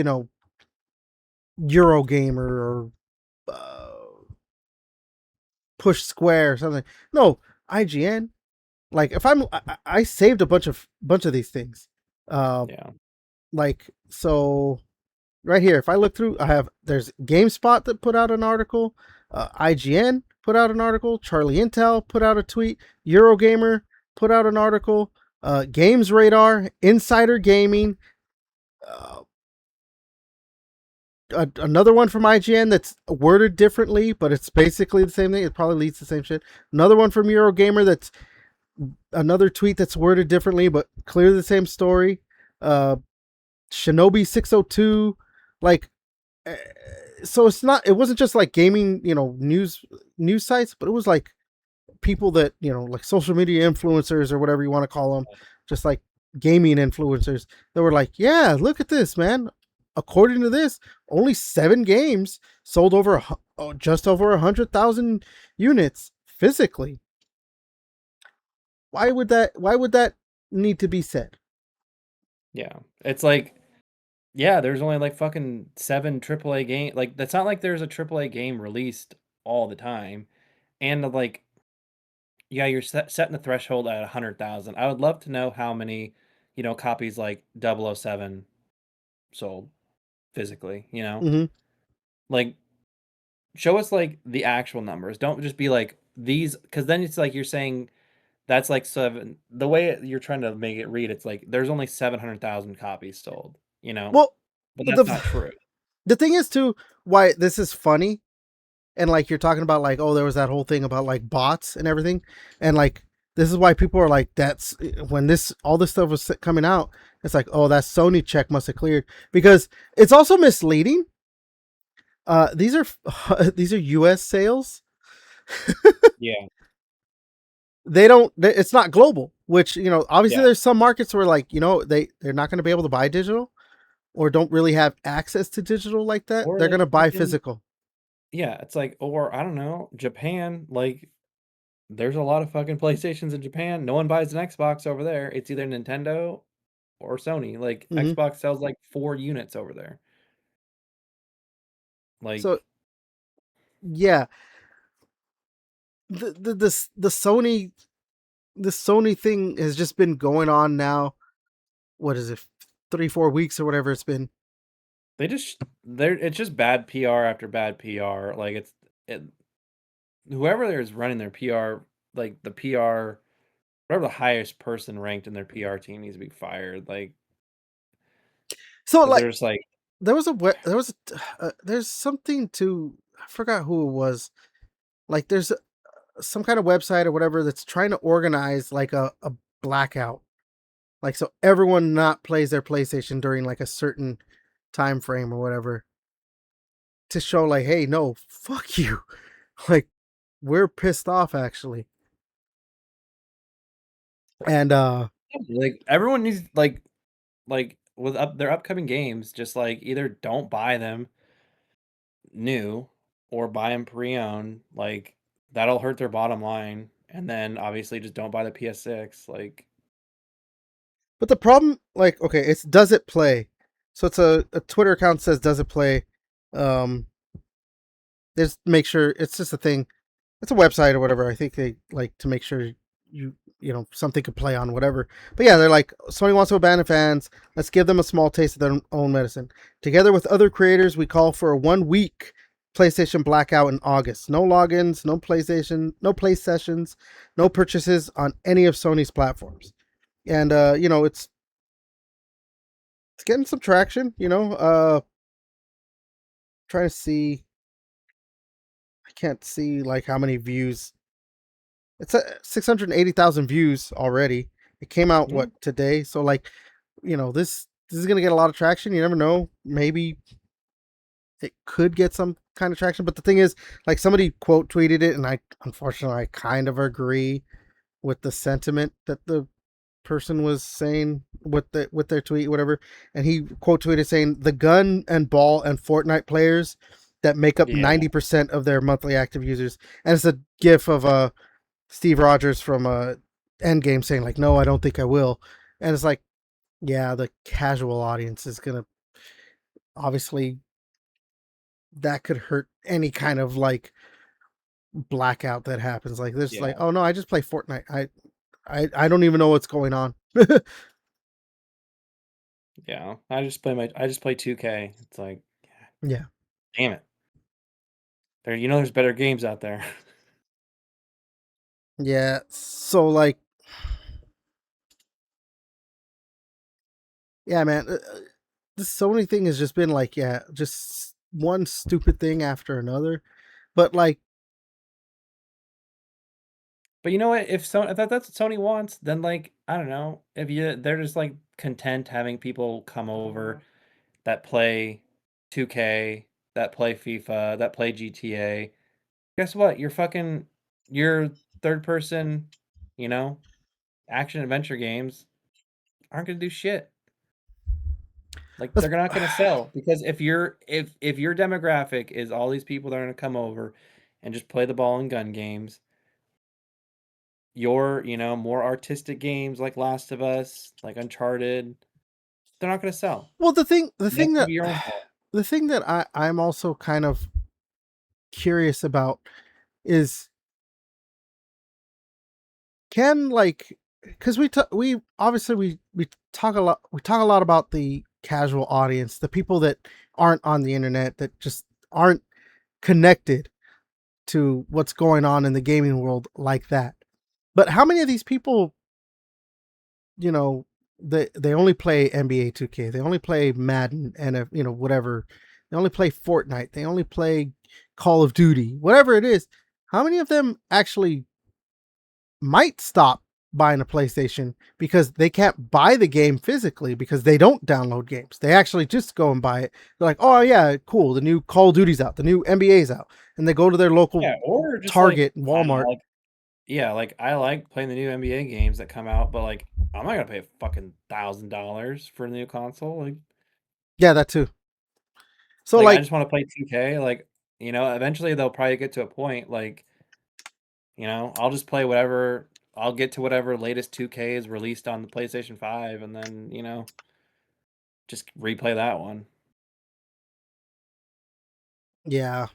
Eurogamer or Push Square or something. No, IGN. Like if I saved a bunch of these things. Uh yeah, like so right here, if I look through, there's GameSpot that put out an article, IGN put out an article, Charlie Intel put out a tweet, Eurogamer put out an article, Games Radar, Insider Gaming, uh, another one from IGN that's worded differently, but it's basically the same thing. It probably leads to the same shit. Another one from Eurogamer that's another tweet that's worded differently, but clearly the same story. Uh, Shinobi 602, like so it's not, it wasn't just like gaming news sites, but it was like people that like social media influencers or whatever you want to call them, just like gaming influencers that were like, yeah, look at this, man, according to this, only 7 games sold over just over 100,000 units physically. Why would that need to be said? yeah. It's like, Yeah, there's only like fucking 7 AAA game like that's not like there's a AAA game released all the time. And like yeah, you're setting the threshold at 100,000. I would love to know how many, copies like 007 sold physically, you know? Mhm. Like show us like the actual numbers. Don't just be like these cuz then it's like you're saying that's like 7 the way you're trying to make it read it's like there's only 700,000 copies sold, you know? Well, But the that's not true. the thing is too why this is funny and like you're talking about like oh there was that whole thing about like bots and everything and like this is why people are like that's when this all this stuff was coming out it's like oh that Sony check must have cleared because it's also misleading these are these are US sales Yeah. they don't it's not global which obviously Yeah. there's some markets where like they're not going to be able to buy digital or don't really have access to digital like that Or they're going like to buy fucking physical. yeah, it's like or I don't know, Japan, like there's a lot of fucking PlayStations in Japan. No one buys an Xbox over there. It's either Nintendo or Sony. Like Hmm. Xbox sells like 4 units over there. So Like yeah, the Sony the Sony thing has just been going on now. What is it, 3 4 weeks or whatever it's been. they're it's just bad PR after bad PR. Like it whoever there is running their PR, like the PR, whatever the highest person ranked in their PR team needs to be fired. Like So because like there's like there was there's something to I forgot who it was. Like there's some kind of website or whatever that's trying to organize like a blackout. Like so everyone not plays their PlayStation during like a certain time frame or whatever to show like hey no fuck you like we're pissed off actually and like everyone needs like with their upcoming games, just like either don't buy them new or buy them pre-owned, like, that'll hurt their bottom line, and then obviously just don't buy the PS6, like but the problem like okay it's does it play so it's a Twitter account says does it play um just make sure it's just a thing it's a website or whatever I think they like to make sure something could play on whatever but yeah they're like Sony wants to abandon fans let's give them a small taste of their own medicine together with other creators we call for a 1 week PlayStation blackout in August no logins no play sessions no purchases on any of Sony's platforms and it's getting some traction trying to see I can't see like how many views it's at 680,000 views already. It came out mm, what today, so like, this is gonna get a lot of traction. You never know. Maybe it could get some kind of traction. But the thing is, like somebody quote tweeted it, and I unfortunately I kind of agree with the sentiment that the person was saying with their tweet, whatever. And he quote tweeted saying the gun and ball and Fortnite players that make up yeah, 90% of their monthly active users. And it's a gif of Steve Rogers from Endgame saying like, "No, I don't think I will," and it's like, yeah, the casual audience is gonna obviously that could hurt any kind of like blackout that happens. Like, there's like, yeah, oh no, I just play Fortnite. I don't even know what's going on. yeah, I just play 2K, it's like, Yeah, damn it. There's better games out there. yeah. So like, yeah, man. This Sony thing has just been like, yeah, just one stupid thing after another. But like, But you know what? If that's what Sony wants, then, like, I don't know, if they're just, like, content having people come over that play 2K, that play FIFA, that play GTA. Guess what? Your third person, you know, action adventure games aren't gonna do shit. Like let's they're not gonna sell because if your demographic is all these people that are gonna come over and just play the ball and gun games, your, more artistic games like Last of Us, like Uncharted, they're not going to sell. Well, the thing That's going to that be your own fault. the thing that I'm also kind of curious about is, can, like, because we obviously we talk a lot about the casual audience, the people that aren't on the internet, that just aren't connected to what's going on in the gaming world like that. But how many of these people, you know, they only play NBA 2K, they only play Madden, and whatever, they only play Fortnite, they only play Call of Duty, whatever it is. How many of them actually might stop buying a PlayStation because they can't buy the game physically, because they don't download games? They actually just go and buy it. They're like, oh yeah, cool, the new Call of Duty's out, the new NBA's out, and they go to their local Yeah, or just like, Target and I don't know, Walmart. like, yeah, like I like playing the new NBA games that come out, but like I'm not gonna pay fucking $1,000 for a new console. Yeah, that too. So Like I like, just want to play 2K. Like, eventually they'll probably get to a point like, I'll just play whatever. I'll get to whatever latest 2K is released on the PlayStation 5, and then just replay that one. yeah,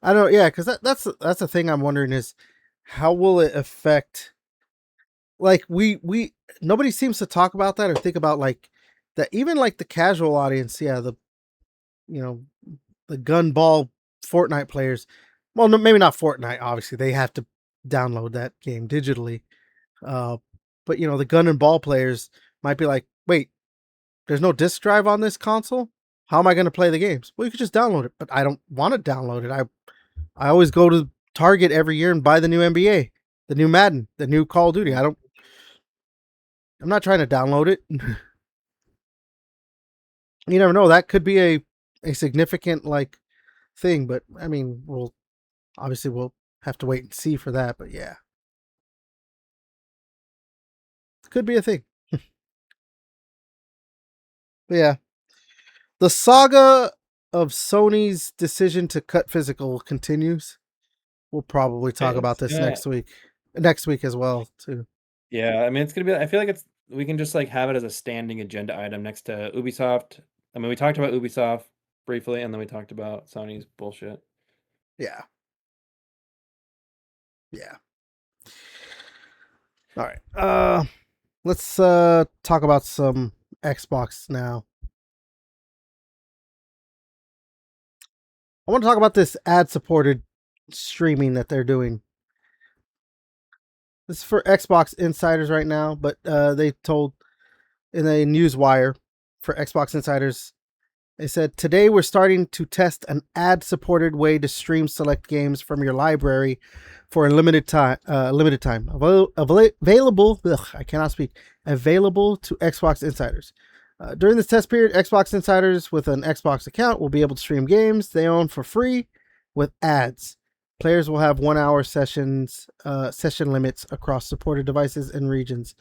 I don't. Yeah, because that's the thing I'm wondering is, how will it affect? Like, we nobody seems to talk about that or think about, like, that even like the casual audience. Yeah, you know the gun ball Fortnite players. Well, no, maybe not Fortnite. Obviously, they have to download that game digitally. Uh, but the gun and ball players might be like, wait, there's no disc drive on this console. How am I going to play the games? Well, you could just download it, but I don't want to download it. I always go to Target every year and buy the new NBA, the new Madden, the new Call of Duty. I'm not trying to download it. You never know. That could be a significant, like, thing, but I mean, we'll have to wait and see for that. But yeah, it could be a thing. But yeah, the saga of Sony's decision to cut physical continues. We'll probably talk about It's this gonna, next week as well too. yeah. I mean, it's gonna be. I feel like we can just like have it as a standing agenda item next to Ubisoft. I mean, we talked about Ubisoft briefly, and then we talked about Sony's bullshit. Yeah, yeah. All right. Let's talk about some Xbox now. I want to talk about this ad-supported streaming that they're doing. This is for Xbox insiders right now, but they told in a news wire for Xbox insiders, they said, today we're starting to test an ad-supported way to stream select games from your library for a limited time. Available. Ugh, I cannot speak. Available to Xbox insiders. During this test period, Xbox insiders with an Xbox account will be able to stream games they own for free with ads. Players will have 1 hour session limits across supported devices and regions.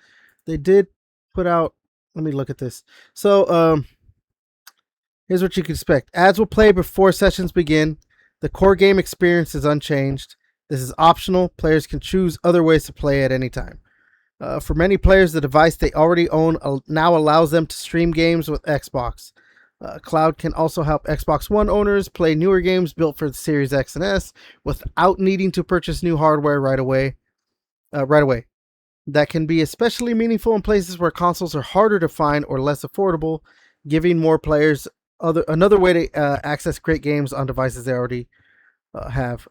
They did put out. Let me look at this. So, here's what you can expect. Ads will play before sessions begin. The core game experience is unchanged. This is optional. Players can choose other ways to play at any time. For many players, the device they already own now allows them to stream games with Xbox. Cloud can also help Xbox One owners play newer games built for the Series X and S without needing to purchase new hardware right away. That can be especially meaningful in places where consoles are harder to find or less affordable, giving more players another way to access great games on devices they already have.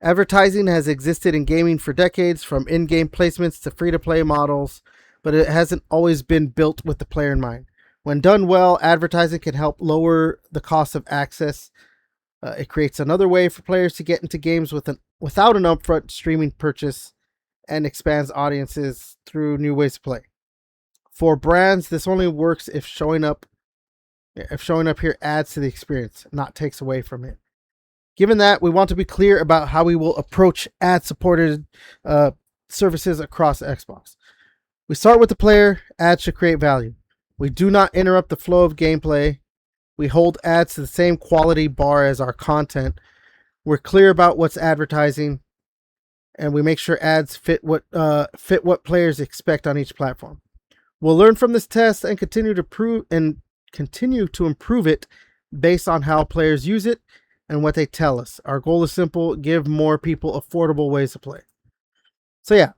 Advertising has existed in gaming for decades, from in-game placements to free-to-play models, but it hasn't always been built with the player in mind. When done well, advertising can help lower the cost of access. It creates another way for players to get into games without an upfront streaming purchase, and expands audiences through new ways to play. For brands, this only works if showing up here adds to the experience, not takes away from it. Given that, we want to be clear about how we will approach ad-supported services across Xbox. We start with the player. Ads should create value. We do not interrupt the flow of gameplay. We hold ads to the same quality bar as our content. We're clear about what's advertising, and we make sure ads fit what players expect on each platform. We'll learn from this test and continue to continue to improve it based on how players use it and what they tell us. Our goal is simple: give more people affordable ways to play. So yeah,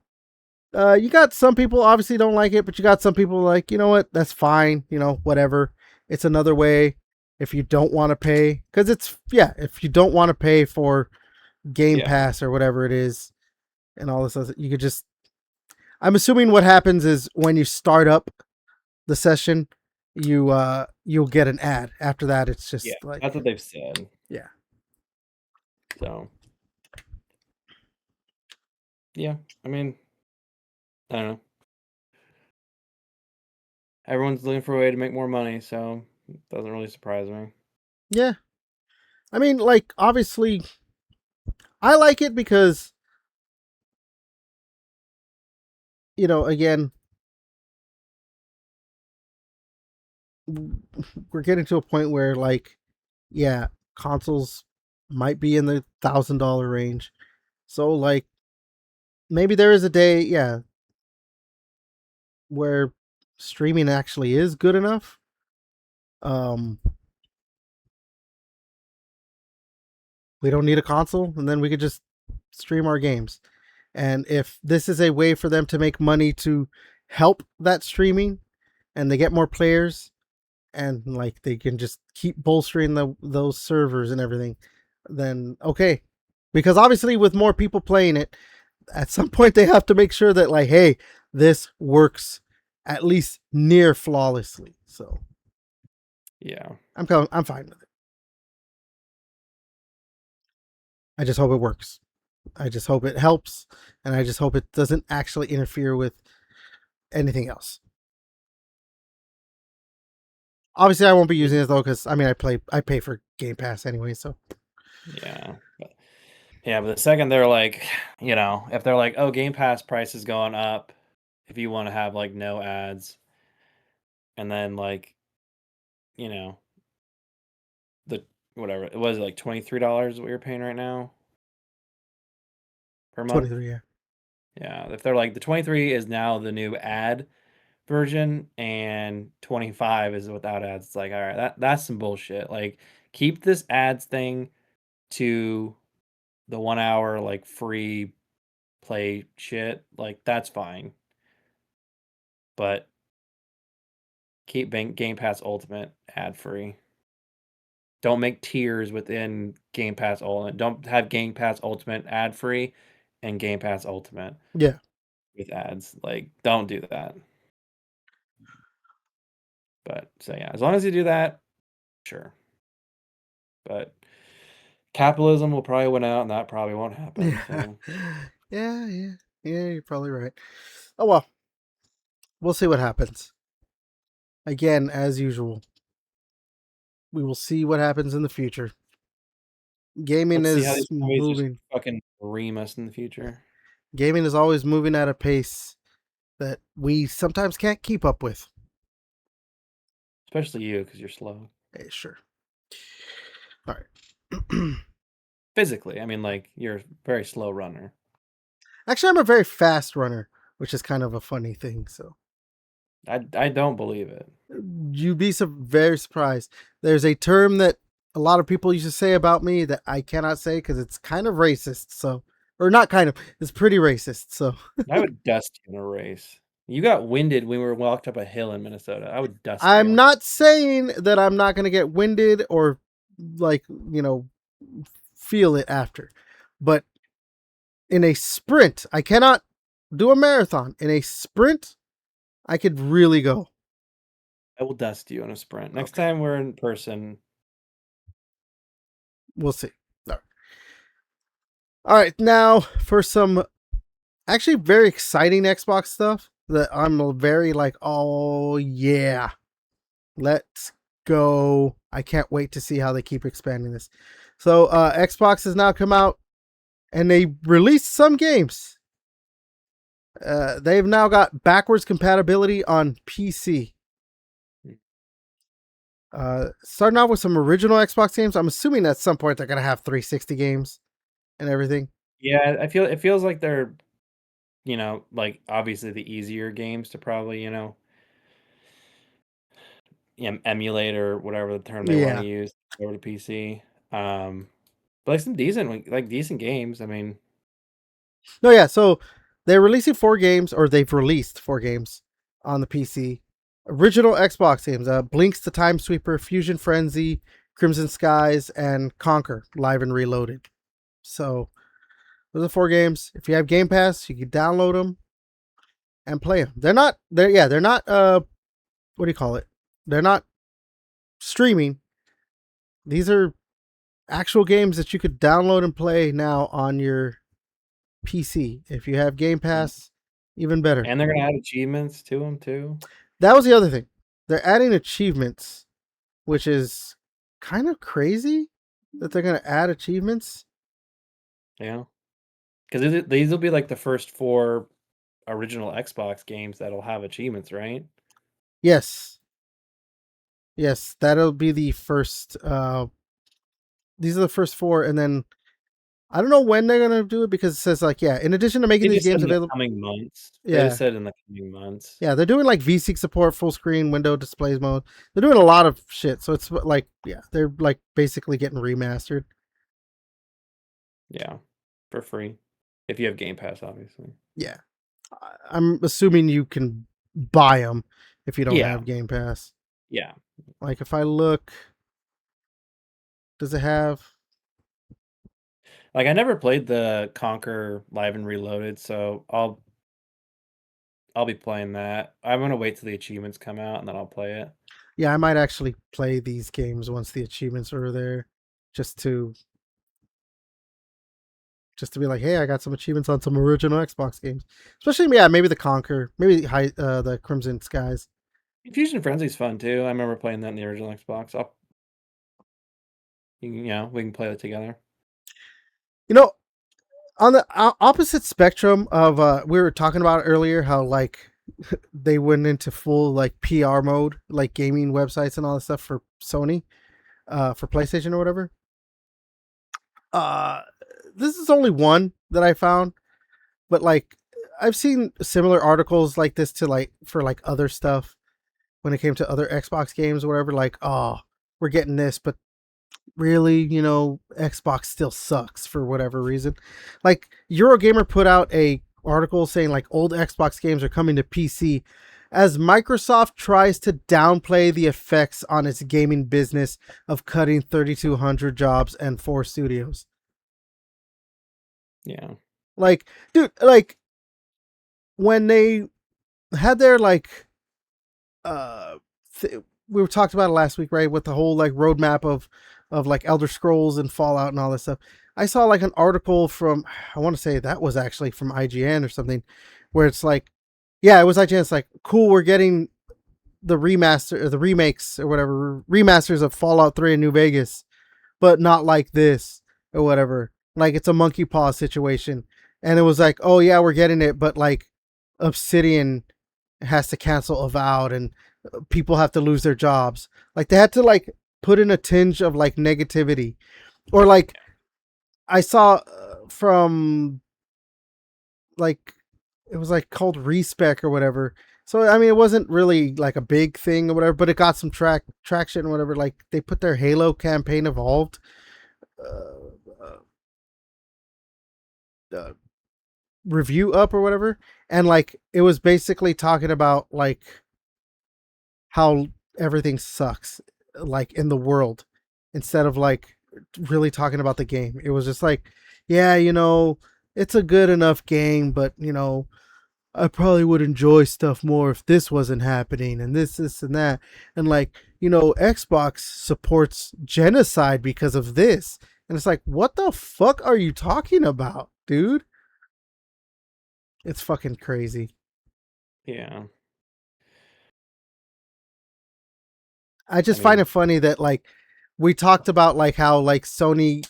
you got some people obviously don't like it, but you got some people like, you know what, that's fine, whatever. It's another way if you don't want to pay, because if you don't want to pay for Game Yeah. Pass or whatever it is, and all this other, you could just. I'm assuming what happens is when you start up the session, you'll get an ad. After that, it's Yeah. just like, That's what they've said. yeah, So yeah. I mean, I don't know. Everyone's looking for a way to make more money, so it doesn't really surprise me. yeah. I mean, like obviously, I like it because again, we're getting to a point where like, yeah, consoles might be in the $1,000 range. So like, maybe there is a day, yeah, where streaming actually is good enough. Um, we don't need a console, and then we could just stream our games. And if this is a way for them to make money to help that streaming, and they get more players, and like they can just keep bolstering those servers and everything, then okay. Because obviously, with more people playing it, at some point they have to make sure that like, hey, this works at least near flawlessly. So Yeah. I'm fine with it. I just hope it works. I just hope it helps, and I just hope it doesn't actually interfere with anything else. Obviously, I won't be using it though, because I mean, I pay for Game Pass anyway. So Yeah. But the second they're like, if they're like, oh, Game Pass price is going up if you want to have like no ads, and then like, you know, the whatever it was like $23 what you're paying right now per month. 23, yeah, Yeah. If they're like the 23 is now the new ad version and 25 is without ads, it's like, all right, that's some bullshit. Like keep this ads thing to the 1 hour like free play shit. Like that's fine. But keep Game Pass Ultimate ad free. Don't make tiers within Game Pass Ultimate. Don't have Game Pass Ultimate ad free and Game Pass Ultimate yeah, with ads. Like, don't do that. But so yeah, as long as you do that, sure. But capitalism will probably win out, and that probably won't happen. yeah, So yeah. You're probably right. Oh well, we'll see what happens. Again, as usual, we will see what happens in the future. Gaming let's see how is these companies just moving. fucking ream us in the future. Gaming is always moving at a pace that we sometimes can't keep up with. Especially you, because you're slow. Hey, sure. All right. Physically, I mean, like you're a very slow runner. Actually, I'm a very fast runner, which is kind of a funny thing. So I don't believe it. you'd be very surprised. There's a term that a lot of people used to say about me that I cannot say because it's kind of racist. So, or not kind of, it's pretty racist. So I would dust you in a race. You got winded when we were walked up a hill in Minnesota. I would dust I'm you. not saying that I'm not going to get winded or like, feel it after. But in a sprint, I cannot do a marathon. In a sprint, I could really go. I will dust you in a sprint. Next Okay. time we're in person, We'll see. All right. All right. Now for some actually very exciting Xbox stuff that I'm very like, oh yeah, let's go. I can't wait to see how they keep expanding this. So Xbox has now come out and they released some games. They've now got backwards compatibility on PC. Starting off with some original Xbox games. I'm assuming at some point they're gonna have 360 games and everything. yeah, it feels like they're, like obviously the easier games to probably, emulate or whatever the term they want to Yeah. use over to PC. But like some decent games. I mean, No, yeah. So they're releasing 4 games, or they've released 4 games on the PC. Original Xbox games: Blinks the Time Sweeper, Fusion Frenzy, Crimson Skies, and Conquer Live and Reloaded. So those are 4 games. If you have Game Pass, you can download them and play them. They're not. They're not. What do you call it? They're not streaming. These are actual games that you could download and play now on your PC. If you have Game Pass, even better. and they're gonna add achievements to them too. That was the other thing. They're adding achievements, which is kind of crazy that they're going to add achievements. Yeah, because these will be like the first 4 original Xbox games that'll have achievements, right? Yes. Yes, that'll be the first these are the first 4, and then I don't know when they're going to do it, because it says like, yeah, in addition to making They these just said games in the available. coming months. They just Yeah. said in the coming months. Yeah, they're doing like VSync support, full screen window displays mode. They're doing a lot of shit. So it's like, yeah, they're like basically getting remastered. Yeah, for free if you have Game Pass, obviously. Yeah. I'm assuming you can buy them if you don't Yeah, have Game Pass. yeah. Like if I look, does it have? Like I never played the Conquer Live and Reloaded, so I'll be playing that. I'm gonna wait till the achievements come out and then I'll play it. Yeah, I might actually play these games once the achievements are there, just to be like, hey, I got some achievements on some original Xbox games. Especially, yeah, maybe the Conquer, maybe the Crimson Skies. Fusion Frenzy's fun too. I remember playing that in the original Xbox. We can play that together. You know, on the opposite spectrum of we were talking about earlier, how like they went into full like PR mode, like gaming websites and all that stuff for Sony, for PlayStation or whatever. Uh, this is only one that I found, but like I've seen similar articles like this to like for like other stuff when it came to other Xbox games or whatever. Like, oh, we're getting this, but really, Xbox still sucks for whatever reason. Like Eurogamer put out a article saying like old Xbox games are coming to PC as Microsoft tries to downplay the effects on its gaming business of cutting 3,200 jobs and 4 studios. Yeah. Like, dude, like when they had their like uh we were talked about it last week, right? With the whole like roadmap of like Elder Scrolls and Fallout and all this stuff. I saw like an article from, I want to say that was actually from IGN or something, where it's like, yeah, it was IGN. It's like, cool, we're getting the remaster or the remakes or whatever remasters of Fallout 3 and New Vegas, but not like this or whatever. Like it's a monkey paw situation. And it was like, oh yeah, we're getting it, but like Obsidian has to cancel Avowed and people have to lose their jobs. Like they had to like put in a tinge of like negativity. Or like I saw from like it was like called Respec or whatever. So I mean it wasn't really like a big thing or whatever, but it got some traction or whatever. Like they put their Halo campaign Evolved uh, review up or whatever, and like it was basically talking about like how everything sucks like in the world, instead of like really talking about the game. It was just like, yeah, it's a good enough game, but I probably would enjoy stuff more if this wasn't happening and this and that. And like, Xbox supports genocide because of this. And it's like, what the fuck are you talking about, dude? It's fucking crazy. Yeah. I I just find mean, it funny that like we talked about like how like Sony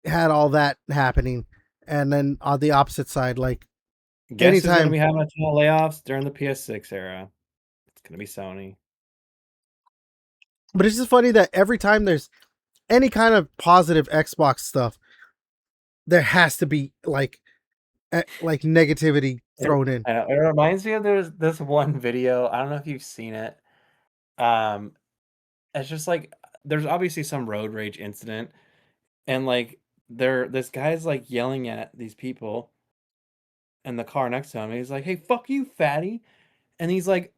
had all that happening, and then on the opposite side, like guess who's gonna anytime. be having a ton of layoffs during the PS6 era? It's gonna be Sony. But it's just funny that every time there's any kind of positive Xbox stuff, there has to be like negativity It thrown in. it reminds me of there's this one video, I don't know if you've seen it. Um, it's just like there's obviously some road rage incident, and like this guy's like yelling at these people in the car next to him. And he's like, "Hey, fuck you, fatty!" And he's like,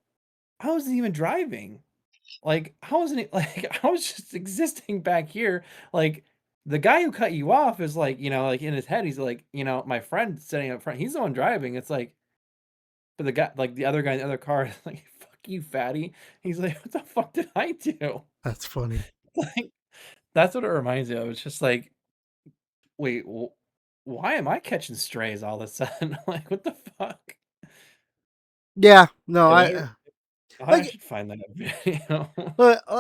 "I wasn't even driving. Like, I wasn't like I was just existing back here. Like, the guy who cut you off is like, like in his head, he's like, my friend sitting up front, he's the one driving. It's like, but the guy, like the other guy in the other car, is like, fuck you, fatty." He's like, "What the fuck did I do?" That's funny. Like, that's what it reminds me of. It's just like, wait, why am I catching strays all of a sudden? Like, what the fuck? Yeah, no, And I I like should find that video.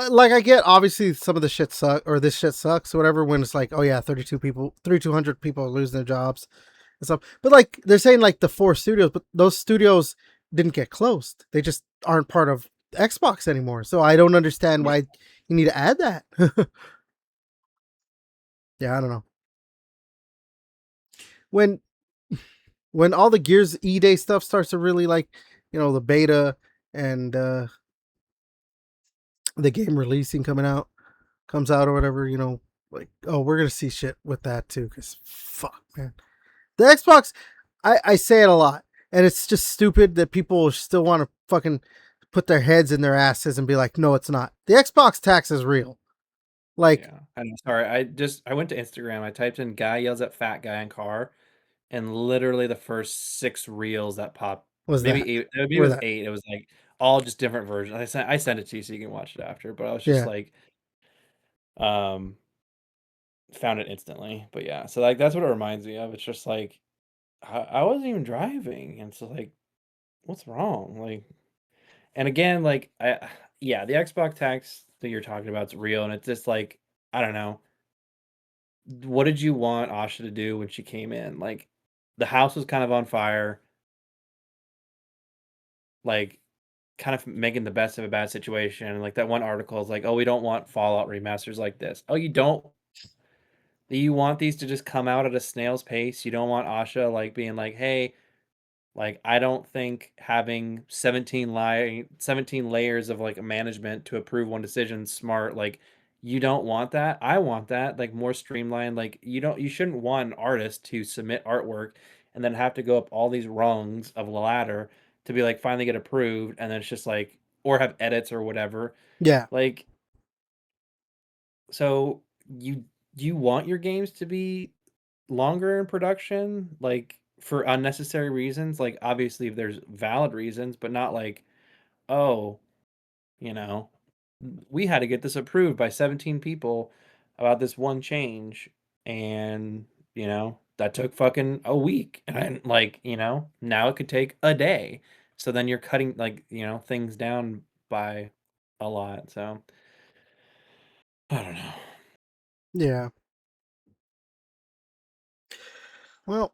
like I get obviously some of the shit suck or this shit sucks or whatever when it's like, oh yeah, 3,200 people are losing their jobs and stuff. But like they're saying like the 4 studios, but those studios didn't get closed. They just aren't part of Xbox anymore. So I don't understand Yeah, why you need to add that. Yeah, I don't know. When when all the Gears E-Day stuff starts to really like, the beta and the game releasing comes out or whatever, like, oh, we're gonna see shit with that too, because fuck, man. The Xbox, I say it a lot, and it's just stupid that people still want to fucking put their heads in their asses and be like, no, it's not. The Xbox tax is real. Like, yeah. I'm sorry. I went to Instagram. I typed in "guy yells at fat guy in car," and literally the first 6 reels that popped, was that? maybe 8, maybe it Where was that? 8. It was like all just different versions. I sent it to you so you can watch it after. But I was just Yeah. like, um, found it instantly. But yeah, so like that's what it reminds me of. It's just like I wasn't even driving, and so like, what's wrong? Like, and again, like yeah, the Xbox tax that you're talking about is real, and it's just like, I don't know. What did you want Asha to do when she came in? Like, the house was kind of on fire, like, kind of making the best of a bad situation. Like that one article is like, "Oh, we don't want Fallout remasters like this." Oh, you don't? You want these to just come out at a snail's pace? You don't want Asha like being like, "Hey, like, I don't think having 17 layers of, like, management to approve one decision is smart." Like, you don't want that? I want that, like, more streamlined. Like, you shouldn't want an artist to submit artwork and then have to go up all these rungs of a ladder to be, like, finally get approved, and then it's just, like, or have edits or whatever. Yeah. Like, so you want your games to be longer in production, like, for unnecessary reasons? Like, obviously, if there's valid reasons, but not like, "Oh, you know, we had to get this approved by 17 people about this one change, and, that took fucking a week, and, like, now it could take a day." So then you're cutting, like, things down by a lot, so I don't know. Yeah. Well,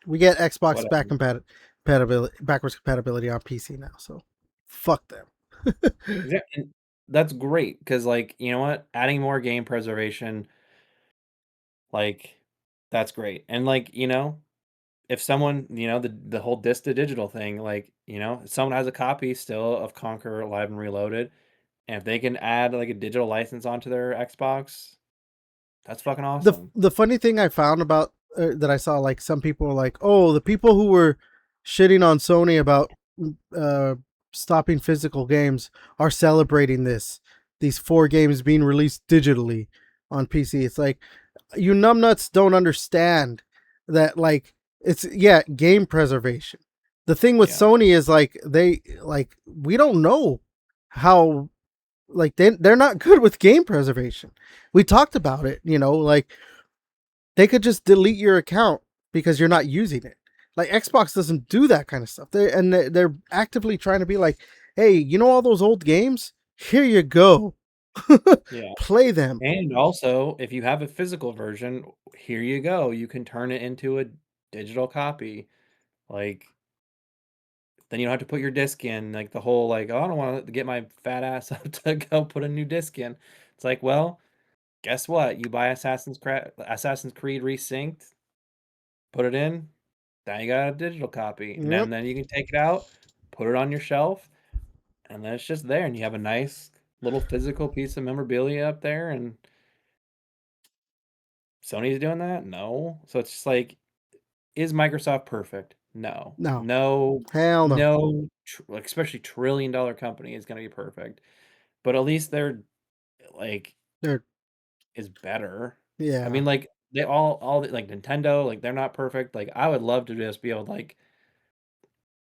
we get Xbox Whatever. backwards compatibility on PC now, so fuck them. Yeah, and that's great because, like, you know what? Adding more game preservation, like, that's great. And, like, if someone, the whole disc to digital thing, like, if someone has a copy still of Conquer Live and Reloaded, and if they can add like a digital license onto their Xbox, that's fucking the awesome. the funny thing I found about that I saw like some people were like, oh, the people who were shitting on Sony about uh, stopping physical games are celebrating these 4 games being released digitally on PC. It's like you numbnuts don't understand that like it's yeah game preservation. The thing with Yeah. Sony is like we don't know how like they're not good with game preservation. We talked about it, like they could just delete your account because you're not using it. Like Xbox doesn't do that kind of stuff. They're actively trying to be like, hey, all those old games? Here you go. Yeah. Play them. And also, if you have a physical version, here you go. You can turn it into a digital copy. Like, then you don't have to put your disc in, like, the whole, like, "Oh, I don't wanna get my fat ass up to go put a new disc in." It's like, well, guess what? You buy Assassin's Creed Resynced, put it in, now you got a digital copy, and Yep. then you can take it out, put it on your shelf, and then it's just there, and you have a nice little physical piece of memorabilia up there, and Sony's doing that? No. So it's just like, is Microsoft perfect? No. No, No, hell no. no, like, especially trillion-dollar company is gonna be perfect. But at least they're like They're is better. I yeah, mean, like they like Nintendo, like they're not perfect. Like I would love to just be able to like,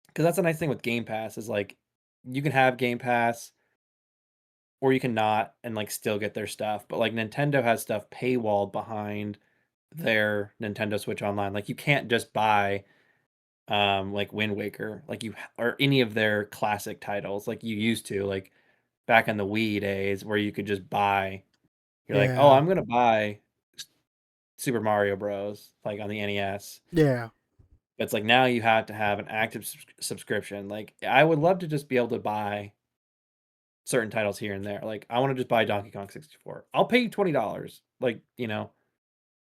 because that's a nice thing with Game Pass is like you can have Game Pass or you can not and like still get their stuff. But like Nintendo has stuff paywalled behind their Nintendo Switch Online. Like you can't just buy like Wind Waker, like or any of their classic titles like you used to, like back in the Wii days where you could just buy. You're like, oh, yeah, I'm gonna buy Super Mario Bros. Like on the NES. yeah, It's like now you have to have an active subscription. Like I would love to just be able to buy certain titles here and there. Like I want to just buy Donkey Kong 64. I'll pay you $20. Like,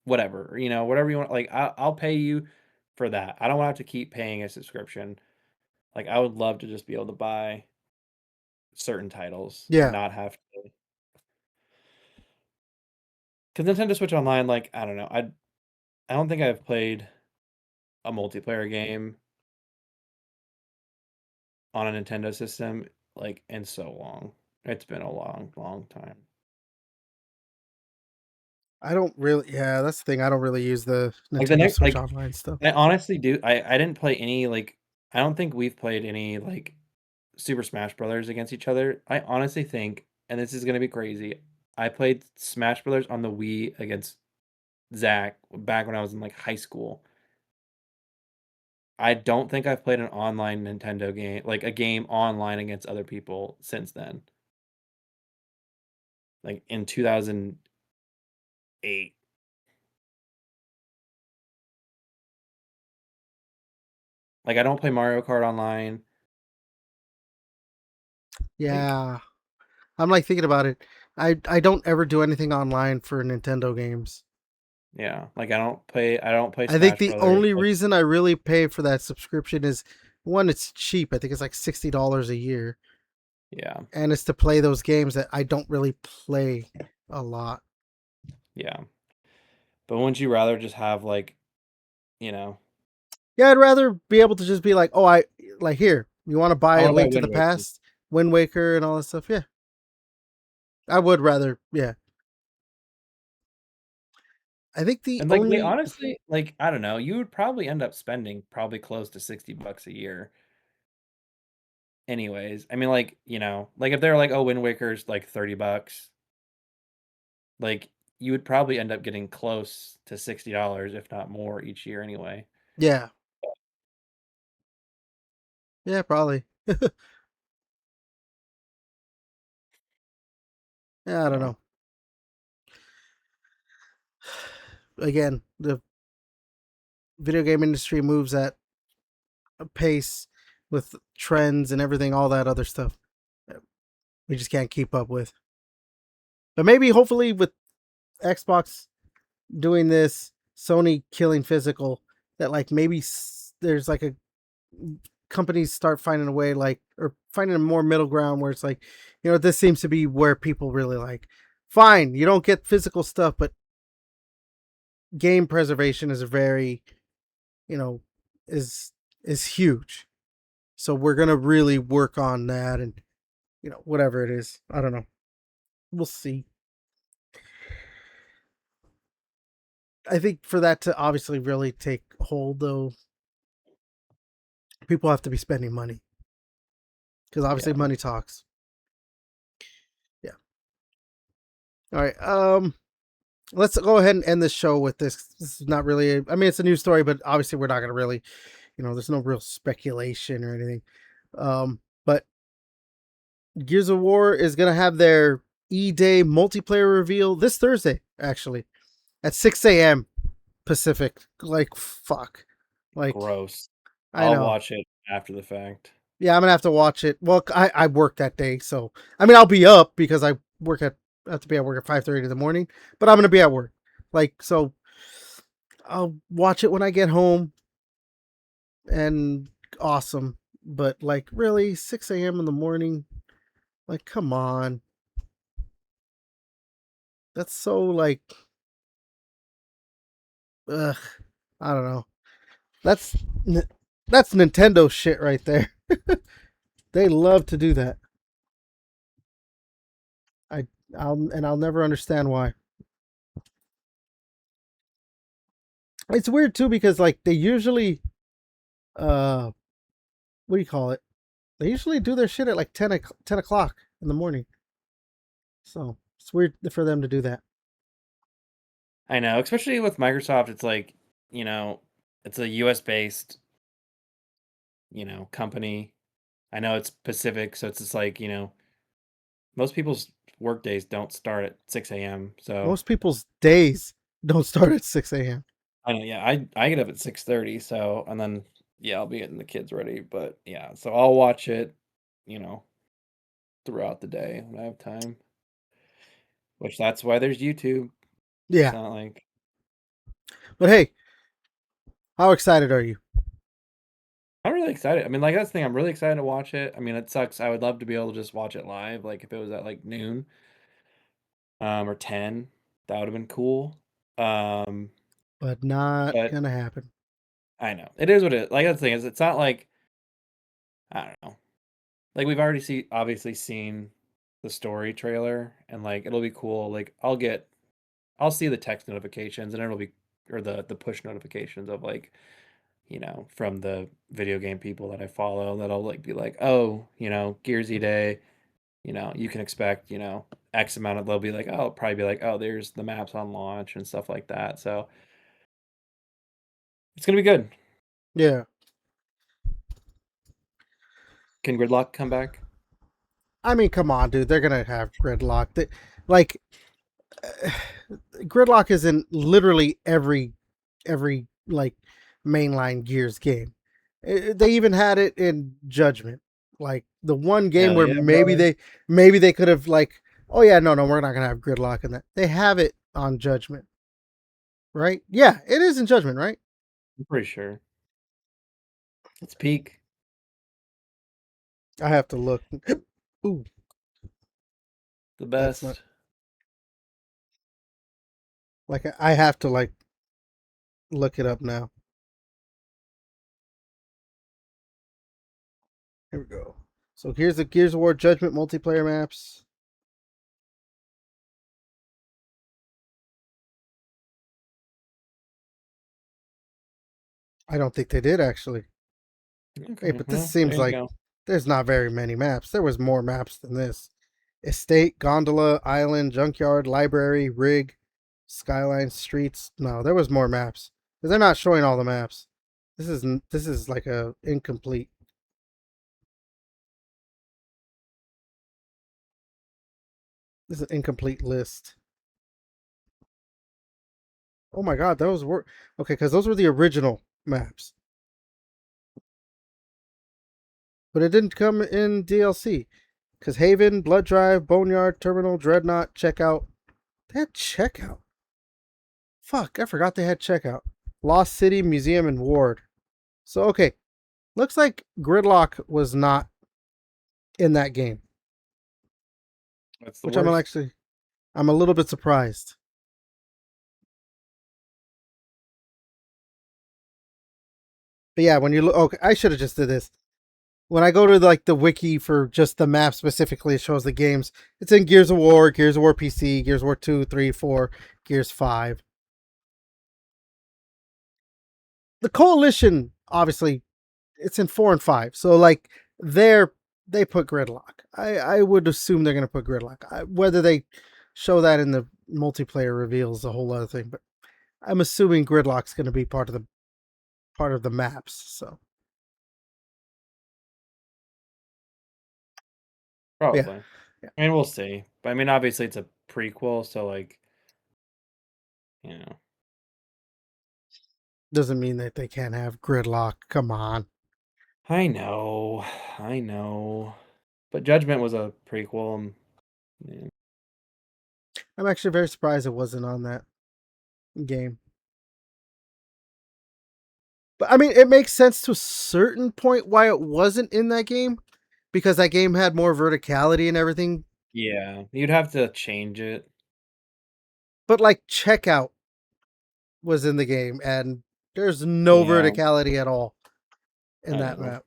whatever, whatever you want. Like I'll pay you for that. I don't want to have to keep paying a subscription. Like I would love to just be able to buy certain titles and yeah. not have to. Because Nintendo Switch Online, like I don't know, I don't think I've played a multiplayer game on a Nintendo system, like, in so long. It's been a long, long time. I don't really. Yeah, that's the thing. I don't really use the Like, the Nintendo next Switch like, Online stuff. I honestly do I didn't play any, like I don't think we've played any, like, Super Smash Brothers against each other. I honestly think, and this is gonna be crazy, I played Smash Brothers on the Wii against Zach back when I was in, like, high school. I don't think I've played an online Nintendo game like, a game online against other people since then, like, in 2008. Like, I don't play Mario Kart online. Like, Yeah, I'm like thinking about it. I don't ever do anything online for Nintendo games. yeah, like, I don't play I think Smash the Brothers, only like reason I really pay for that subscription is one, it's cheap. I think it's like $60 a year, yeah, and it's to play those games that I don't really play a lot. yeah. But wouldn't you rather just have, like, you know Yeah, I'd rather be able to just be like, oh, I like here. You want to buy I a wanna buy Link to Wind the Waker. Past, Wind Waker, and all that stuff? Yeah, I would rather. Yeah, I think the And, like, only honestly, like, I don't know, you would probably end up spending probably close to $60 a year anyways. I mean, like, like, if they're like, "Oh, Wind Waker's, like, $30," like, you would probably end up getting close to $60, if not more, each year anyway. yeah, yeah, probably. Yeah, I don't So, know. Again, the video game industry moves at a pace with trends and everything, all that other stuff. We just can't keep up with. But maybe, hopefully, with Xbox doing this, Sony killing physical, that like maybe there's like a companies start finding a way, like, or finding a more middle ground where it's like, this seems to be where people really like. Fine, you don't get physical stuff, but game preservation is very, you know, is is huge. So we're gonna really work on that, and whatever it is, I don't know. We'll see. I think for that to obviously really take hold, though, people have to be spending money because obviously yeah, money talks. Yeah. All right. Let's go ahead and end this show with this. This is not really. I mean, it's a news story, but obviously we're not gonna really. There's no real speculation or anything. But Gears of War is gonna have their E-Day multiplayer reveal this Thursday, actually, at 6 a.m. Pacific. Like, fuck. Like, gross. I I'll know. watch it after the fact. Yeah, I'm gonna have to watch it. Well, I work that day, so I mean I'll be up because I have to be at work at 5:30 in the morning, but I'm gonna be at work. Like, so I'll watch it when I get home, and awesome. But like, really, 6 a.m. in the morning. Like, come on. That's so like, ugh. I don't know. That's that's Nintendo shit right there. They love to do that. I I'll never understand why. It's weird too because like they usually uh what do you call it? They usually do their shit at like 10 o'clock in the morning. So it's weird for them to do that. I know, especially with Microsoft, it's like, you know, it's a US based, company. I know it's Pacific, so it's just like, most people's work days don't start at 6 a.m. So Most people's days don't start at 6 a.m. I know, yeah, I get up at 6:30, so and then yeah, I'll be getting the kids ready. But yeah, so I'll watch it, you know, throughout the day when I have time. Which that's why there's YouTube. It's Yeah. not like But hey, how excited are you? I'm really excited. I mean, like that's the thing. I'm really excited to watch it. I mean, it sucks. I would love to be able to just watch it live, like if it was at like noon, or 10, that would have been cool. Um, But not but gonna happen. I know it is what it. Like that's the thing is, it's not like I don't know. Like we've already obviously seen the story trailer, and like it'll be cool. Like I'll see the text notifications, and it'll be or the push notifications of like from the video game people that I follow that'll like be like, oh, Gearsy Day, you can expect, X amount of they'll be like, oh, probably be like, oh, there's the maps on launch and stuff like that. So it's gonna be good. Yeah. Can Gridlock come back? I mean, come on, dude. They're gonna have gridlock. Like gridlock is in literally every like mainline Gears game. They even had it in Judgment. Like the one game Hell where yeah, brother. maybe they could have like, oh yeah, no, we're not gonna have gridlock in that. They have it on Judgment, right? Yeah, it is in Judgment, right? I'm pretty sure. It's peak. I have to look. Ooh, The that's not best. like I have to like look it up now. Here we go. So here's the Gears of War Judgment multiplayer maps. I don't think they did actually. Hey, Okay, but this well, there seems you like go. there's not very many maps. There was more maps than this. Estate, gondola, island, junkyard, library, rig, skyline, streets. No, there was more maps. But they're not showing all the maps. This is like a incomplete. This is an incomplete list. Oh my god, those were okay because those were the original maps, but it didn't come in DLC. Because Haven, Blood Drive, Boneyard, Terminal, Dreadnought, Checkout. They had Checkout. Fuck, I forgot they had Checkout. Lost City, Museum, and Ward. So, okay. Looks like Gridlock was not in that game, That's the which worst. I'm a little bit surprised. But yeah, when you look, okay, I should have just did this. When I go to like the wiki for just the map specifically, it shows the games. It's in Gears of War PC, Gears of War 2, 3, 4, Gears 5. The Coalition, obviously, it's in 4 and 5. So like they're they put Gridlock. I would assume they're gonna put Gridlock. Whether they show that in the multiplayer reveals a whole other thing, but I'm assuming Gridlock's gonna be part of the maps. So yeah, Probably. yeah. I mean, we'll see. But I mean, obviously it's a prequel, so like, you know. Doesn't mean that they can't have Gridlock. Come on. I know. I know. But Judgment was a prequel. Yeah. I'm actually very surprised it wasn't on that game. But I mean, it makes sense to a certain point why it wasn't in that game because that game had more verticality and everything. Yeah, you'd have to change it. But like checkout was in the game, and there's no Yeah, verticality at all in I that know. map.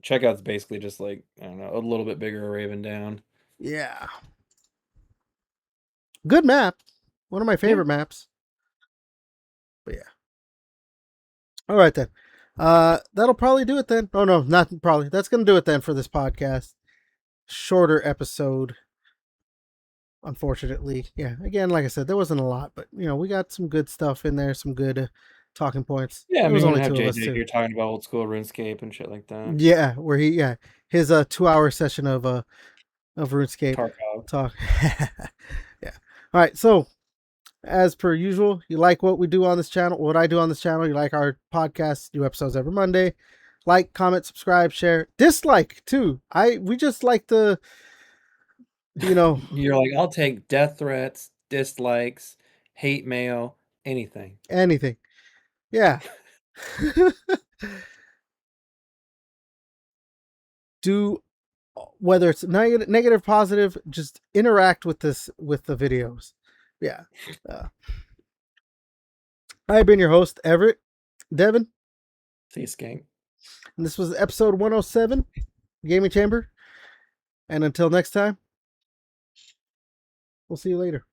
Checkout's basically just like, I don't know, a little bit bigger Raven down. Yeah. Good map. One of my Yeah. favorite maps. But yeah. All right then. That'll probably do it then. Oh no, not probably. That's gonna do it then for this podcast. Shorter episode, unfortunately. Yeah. Again, like I said, there wasn't a lot, but we got some good stuff in there, some good talking points. Yeah, I There was mean, we only can have two of us JJ too. here talking about old school RuneScape and shit like that. Yeah, where his 2-hour session of RuneScape Tarkov. talk. Yeah. All right. So as per usual, you like what we do on this channel, what I do on this channel, you like our podcast, new episodes every Monday. Like, comment, subscribe, share, dislike too. We just like the You're like, I'll take death threats, dislikes, hate mail, anything. anything. Yeah. Do whether it's negative, positive, just interact with the videos. Yeah. I've been your host, Everett Devin, See you, skank. and this was episode 107, Gaming Chamber. And until next time, we'll see you later.